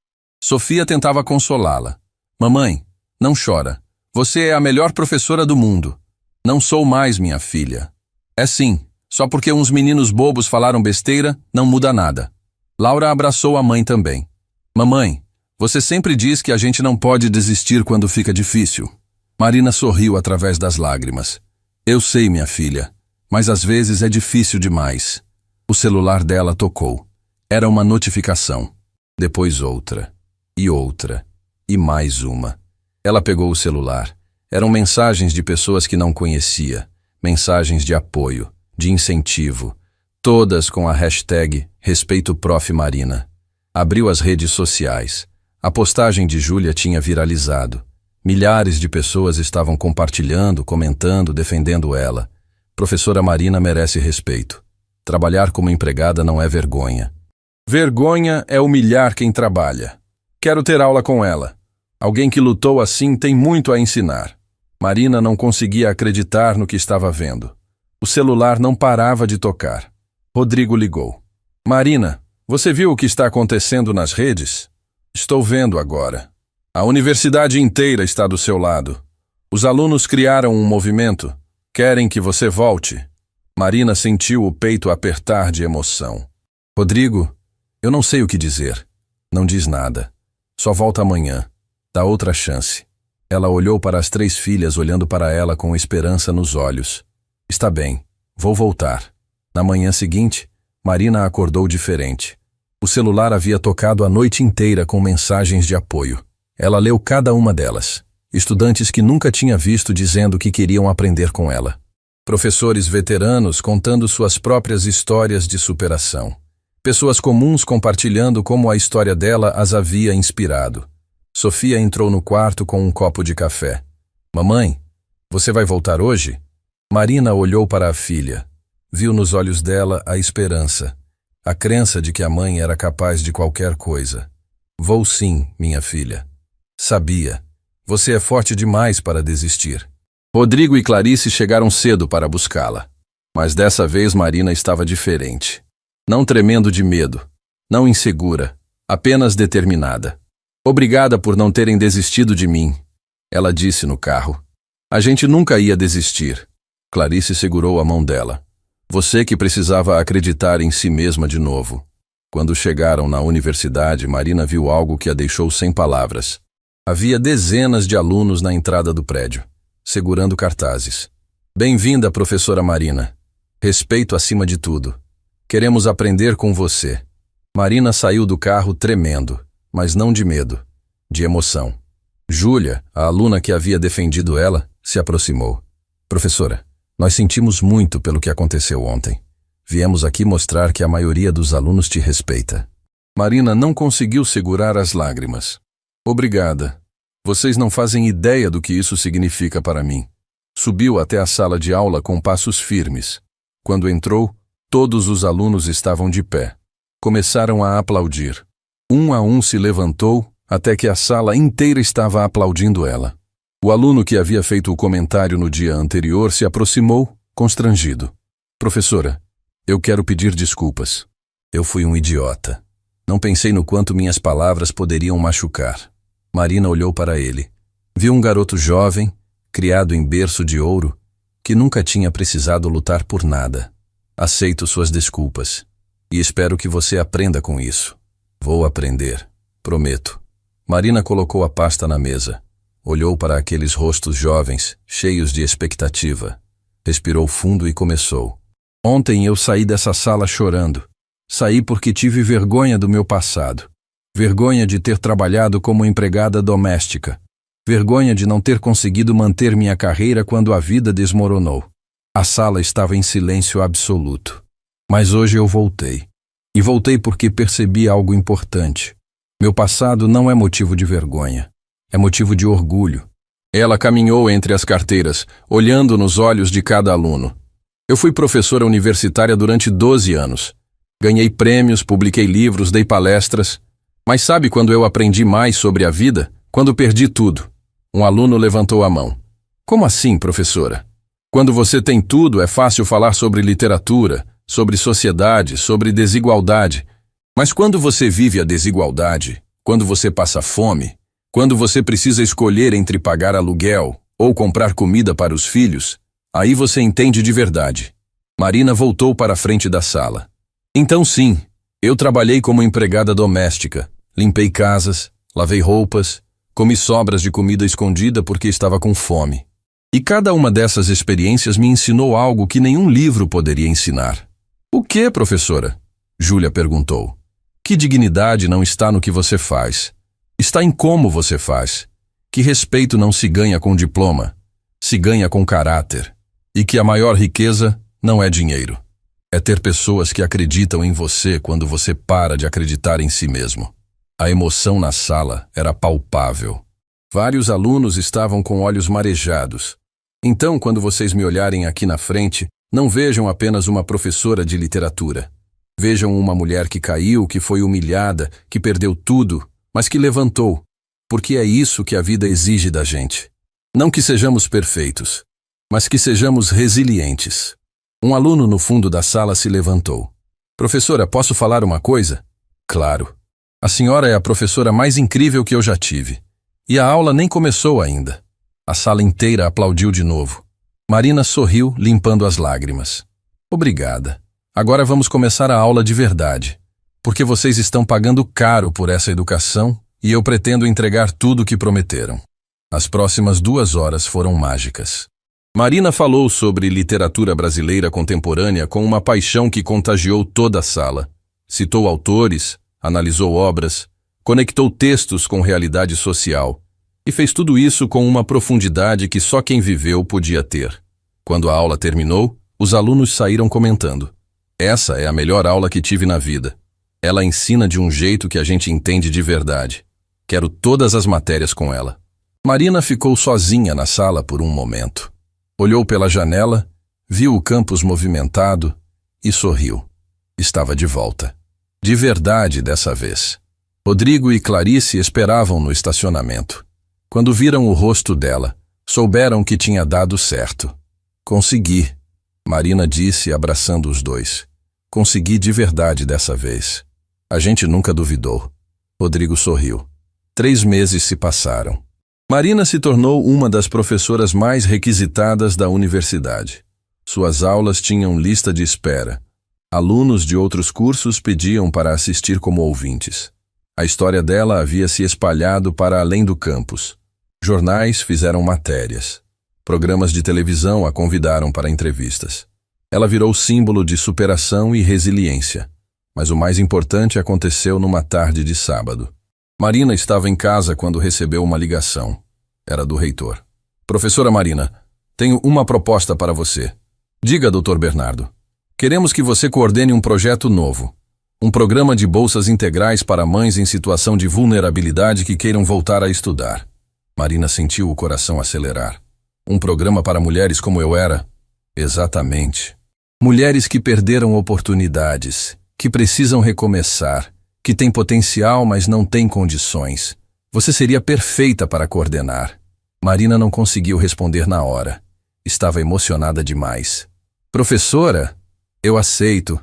A: Sofia tentava consolá-la. Mamãe, não chora. Você é a melhor professora do mundo. Não sou mais minha filha. É sim, só porque uns meninos bobos falaram besteira, não muda nada. Laura abraçou a mãe também. Mamãe, você sempre diz que a gente não pode desistir quando fica difícil. Marina sorriu através das lágrimas. Eu sei, minha filha, mas às vezes é difícil demais. O celular dela tocou. Era uma notificação. Depois outra. E outra. E mais uma. Ela pegou o celular. Eram mensagens de pessoas que não conhecia. Mensagens de apoio, de incentivo. Todas com a hashtag Respeito Prof. Marina. Abriu as redes sociais. A postagem de Júlia tinha viralizado. Milhares de pessoas estavam compartilhando, comentando, defendendo ela. Professora Marina merece respeito. Trabalhar como empregada não é vergonha. Vergonha é humilhar quem trabalha. Quero ter aula com ela. Alguém que lutou assim tem muito a ensinar. Marina não conseguia acreditar no que estava vendo. O celular não parava de tocar. Rodrigo ligou. Marina, você viu o que está acontecendo nas redes? Estou vendo agora. A universidade inteira está do seu lado. Os alunos criaram um movimento. Querem que você volte. Marina sentiu o peito apertar de emoção. Rodrigo, eu não sei o que dizer. Não diz nada. Só volta amanhã. Dá outra chance. Ela olhou para as 3 filhas olhando para ela com esperança nos olhos. Está bem, vou voltar. Na manhã seguinte, Marina acordou diferente. O celular havia tocado a noite inteira com mensagens de apoio. Ela leu cada uma delas. Estudantes que nunca tinha visto dizendo que queriam aprender com ela. Professores veteranos contando suas próprias histórias de superação. Pessoas comuns compartilhando como a história dela as havia inspirado. Sofia entrou no quarto com um copo de café. Mamãe, você vai voltar hoje? Marina olhou para a filha. Viu nos olhos dela a esperança. A crença de que a mãe era capaz de qualquer coisa. Vou sim, minha filha. Sabia. Você é forte demais para desistir. Rodrigo e Clarice chegaram cedo para buscá-la. Mas dessa vez Marina estava diferente. Não tremendo de medo, não insegura, apenas determinada. Obrigada por não terem desistido de mim, ela disse no carro. A gente nunca ia desistir. Clarice segurou a mão dela. Você que precisava acreditar em si mesma de novo. Quando chegaram na universidade, Marina viu algo que a deixou sem palavras. Havia dezenas de alunos na entrada do prédio, segurando cartazes. Bem-vinda, professora Marina. Respeito acima de tudo. Queremos aprender com você. Marina saiu do carro tremendo, mas não de medo, de emoção. Júlia, a aluna que havia defendido ela, se aproximou. Professora, nós sentimos muito pelo que aconteceu ontem. Viemos aqui mostrar que a maioria dos alunos te respeita. Marina não conseguiu segurar as lágrimas. Obrigada. Vocês não fazem ideia do que isso significa para mim. Subiu até a sala de aula com passos firmes. Quando entrou, todos os alunos estavam de pé. Começaram a aplaudir. Um a um se levantou, até que a sala inteira estava aplaudindo ela. O aluno que havia feito o comentário no dia anterior se aproximou, constrangido. Professora, eu quero pedir desculpas. Eu fui um idiota. Não pensei no quanto minhas palavras poderiam machucar. Marina olhou para ele. Viu um garoto jovem, criado em berço de ouro, que nunca tinha precisado lutar por nada. Aceito suas desculpas. E espero que você aprenda com isso. Vou aprender. Prometo. Marina colocou a pasta na mesa. Olhou para aqueles rostos jovens, cheios de expectativa. Respirou fundo e começou. Ontem eu saí dessa sala chorando. Saí porque tive vergonha do meu passado. Vergonha de ter trabalhado como empregada doméstica. Vergonha de não ter conseguido manter minha carreira quando a vida desmoronou. A sala estava em silêncio absoluto. Mas hoje eu voltei. E voltei porque percebi algo importante. Meu passado não é motivo de vergonha. É motivo de orgulho. Ela caminhou entre as carteiras, olhando nos olhos de cada aluno. Eu fui professora universitária durante 12 anos. Ganhei prêmios, publiquei livros, dei palestras. Mas sabe quando eu aprendi mais sobre a vida? Quando perdi tudo. Um aluno levantou a mão. Como assim, professora? Quando você tem tudo, é fácil falar sobre literatura, sobre sociedade, sobre desigualdade. Mas quando você vive a desigualdade, quando você passa fome, quando você precisa escolher entre pagar aluguel ou comprar comida para os filhos, aí você entende de verdade. Marina voltou para a frente da sala. Então sim, eu trabalhei como empregada doméstica, limpei casas, lavei roupas, comi sobras de comida escondida porque estava com fome. E cada uma dessas experiências me ensinou algo que nenhum livro poderia ensinar. O que, professora? Júlia perguntou. Que dignidade não está no que você faz. Está em como você faz. Que respeito não se ganha com diploma, se ganha com caráter. E que a maior riqueza não é dinheiro. É ter pessoas que acreditam em você quando você para de acreditar em si mesmo. A emoção na sala era palpável. Vários alunos estavam com olhos marejados. Então, quando vocês me olharem aqui na frente, não vejam apenas uma professora de literatura. Vejam uma mulher que caiu, que foi humilhada, que perdeu tudo, mas que levantou, porque é isso que a vida exige da gente. Não que sejamos perfeitos, mas que sejamos resilientes. Um aluno no fundo da sala se levantou. Professora, posso falar uma coisa? Claro. A senhora é a professora mais incrível que eu já tive. E a aula nem começou ainda. A sala inteira aplaudiu de novo. Marina sorriu, limpando as lágrimas. Obrigada. Agora vamos começar a aula de verdade. Porque vocês estão pagando caro por essa educação e eu pretendo entregar tudo o que prometeram. As próximas 2 horas foram mágicas. Marina falou sobre literatura brasileira contemporânea com uma paixão que contagiou toda a sala. Citou autores, analisou obras, conectou textos com realidade social e fez tudo isso com uma profundidade que só quem viveu podia ter. Quando a aula terminou, os alunos saíram comentando. Essa é a melhor aula que tive na vida. Ela ensina de um jeito que a gente entende de verdade. Quero todas as matérias com ela. Marina ficou sozinha na sala por um momento. Olhou pela janela, viu o campus movimentado e sorriu. Estava de volta. De verdade dessa vez. Rodrigo e Clarice esperavam no estacionamento. Quando viram o rosto dela, Souberam que tinha dado certo. Consegui, Marina disse, abraçando os dois. Consegui de verdade dessa vez. A gente nunca duvidou. Rodrigo sorriu. 3 meses se passaram. Marina se tornou uma das professoras mais requisitadas da universidade. Suas aulas tinham lista de espera. Alunos de outros cursos pediam para assistir como ouvintes. A história dela havia se espalhado para além do campus. Jornais fizeram matérias. Programas de televisão a convidaram para entrevistas. Ela virou símbolo de superação e resiliência. Mas o mais importante aconteceu numa tarde de sábado. Marina estava em casa quando recebeu uma ligação. Era do reitor. Professora Marina, tenho uma proposta para você. Diga, Dr. Bernardo. Queremos que você coordene um projeto novo. Um programa de bolsas integrais para mães em situação de vulnerabilidade que queiram voltar a estudar. Marina sentiu o coração acelerar. Um programa para mulheres como eu era? Exatamente. Mulheres que perderam oportunidades, que precisam recomeçar, que têm potencial, mas não têm condições. Você seria perfeita para coordenar. Marina não conseguiu responder na hora. Estava emocionada demais. Professora, eu aceito.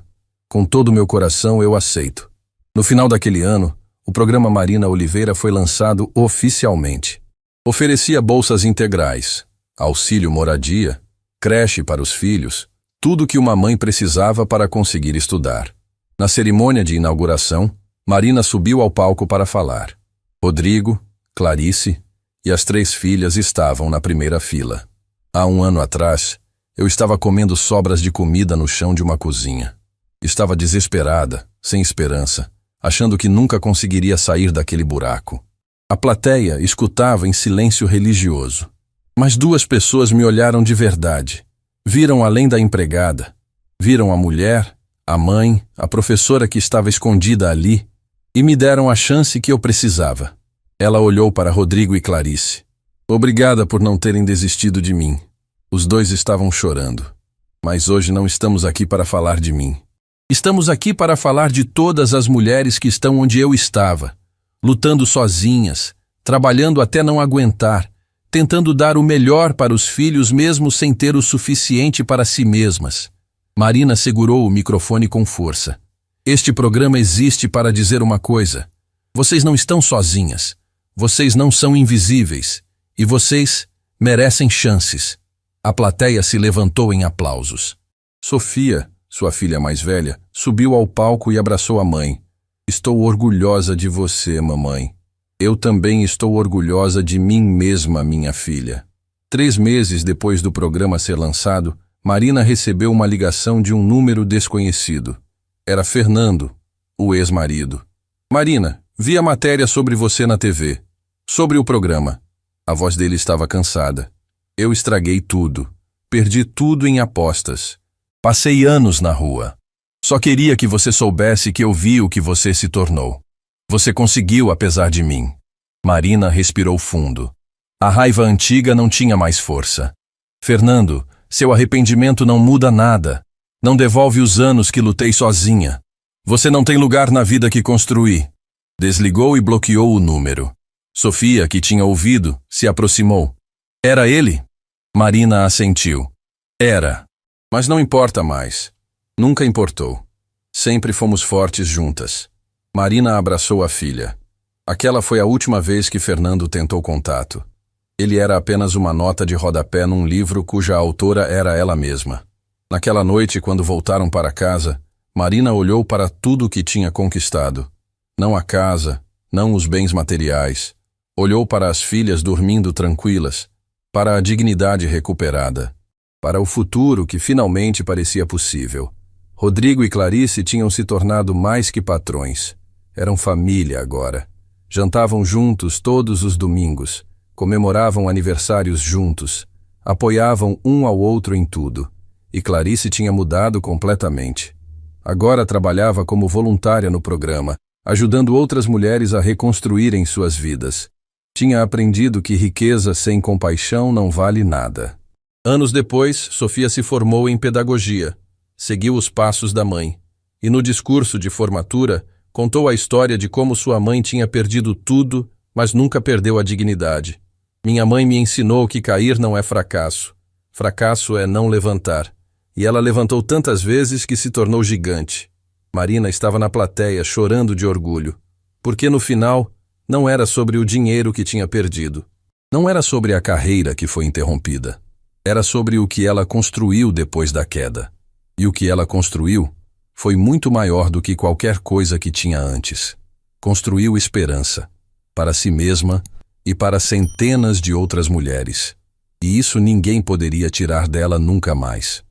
A: Com todo o meu coração, eu aceito. No final daquele ano, o programa Marina Oliveira foi lançado oficialmente. Oferecia bolsas integrais, auxílio moradia, creche para os filhos, tudo que uma mãe precisava para conseguir estudar. Na cerimônia de inauguração, Marina subiu ao palco para falar. Rodrigo, Clarice e as 3 filhas estavam na primeira fila. Há 1 ano atrás, eu estava comendo sobras de comida no chão de uma cozinha. Estava desesperada, sem esperança, achando que nunca conseguiria sair daquele buraco. A plateia escutava em silêncio religioso. Mas 2 pessoas me olharam de verdade. Viram além da empregada. Viram a mulher, a mãe, a professora que estava escondida ali e me deram a chance que eu precisava. Ela olhou para Rodrigo e Clarice. Obrigada por não terem desistido de mim. Os 2 estavam chorando. Mas hoje não estamos aqui para falar de mim. Estamos aqui para falar de todas as mulheres que estão onde eu estava, lutando sozinhas, trabalhando até não aguentar, tentando dar o melhor para os filhos mesmo sem ter o suficiente para si mesmas. Marina segurou o microfone com força. Este programa existe para dizer uma coisa. Vocês não estão sozinhas. Vocês não são invisíveis. E vocês merecem chances. A plateia se levantou em aplausos. Sofia, sua filha mais velha, subiu ao palco e abraçou a mãe. Estou orgulhosa de você, mamãe. Eu também estou orgulhosa de mim mesma, minha filha. 3 meses depois do programa ser lançado, Marina recebeu uma ligação de um número desconhecido. Era Fernando, o ex-marido. Marina, vi a matéria sobre você na TV. Sobre o programa. A voz dele estava cansada. Eu estraguei tudo. Perdi tudo em apostas. Passei anos na rua. Só queria que você soubesse que eu vi o que você se tornou. Você conseguiu apesar de mim. Marina respirou fundo. A raiva antiga não tinha mais força. Fernando, seu arrependimento não muda nada. Não devolve os anos que lutei sozinha. Você não tem lugar na vida que construí. Desligou e bloqueou o número. Sofia, que tinha ouvido, se aproximou. Era ele? Marina assentiu. Era. Mas não importa mais. Nunca importou. Sempre fomos fortes juntas. Marina abraçou a filha. Aquela foi a última vez que Fernando tentou contato. Ele era apenas uma nota de rodapé num livro cuja autora era ela mesma. Naquela noite, quando voltaram para casa, Marina olhou para tudo o que tinha conquistado. Não a casa, não os bens materiais. Olhou para as filhas dormindo tranquilas, para a dignidade recuperada, para o futuro que finalmente parecia possível. Rodrigo e Clarice tinham se tornado mais que patrões. Eram família agora. Jantavam juntos todos os domingos, comemoravam aniversários juntos, apoiavam um ao outro em tudo. E Clarice tinha mudado completamente. Agora trabalhava como voluntária no programa, ajudando outras mulheres a reconstruírem suas vidas. Tinha aprendido que riqueza sem compaixão não vale nada. Anos depois, Sofia se formou em pedagogia, seguiu os passos da mãe, e no discurso de formatura contou a história de como sua mãe tinha perdido tudo, mas nunca perdeu a dignidade. Minha mãe me ensinou que cair não é fracasso. Fracasso é não levantar. E ela levantou tantas vezes que se tornou gigante. Marina estava na plateia, chorando de orgulho. Porque no final, não era sobre o dinheiro que tinha perdido. Não era sobre a carreira que foi interrompida. Era sobre o que ela construiu depois da queda. E o que ela construiu foi muito maior do que qualquer coisa que tinha antes. Construiu esperança, para si mesma e para centenas de outras mulheres. E isso ninguém poderia tirar dela nunca mais.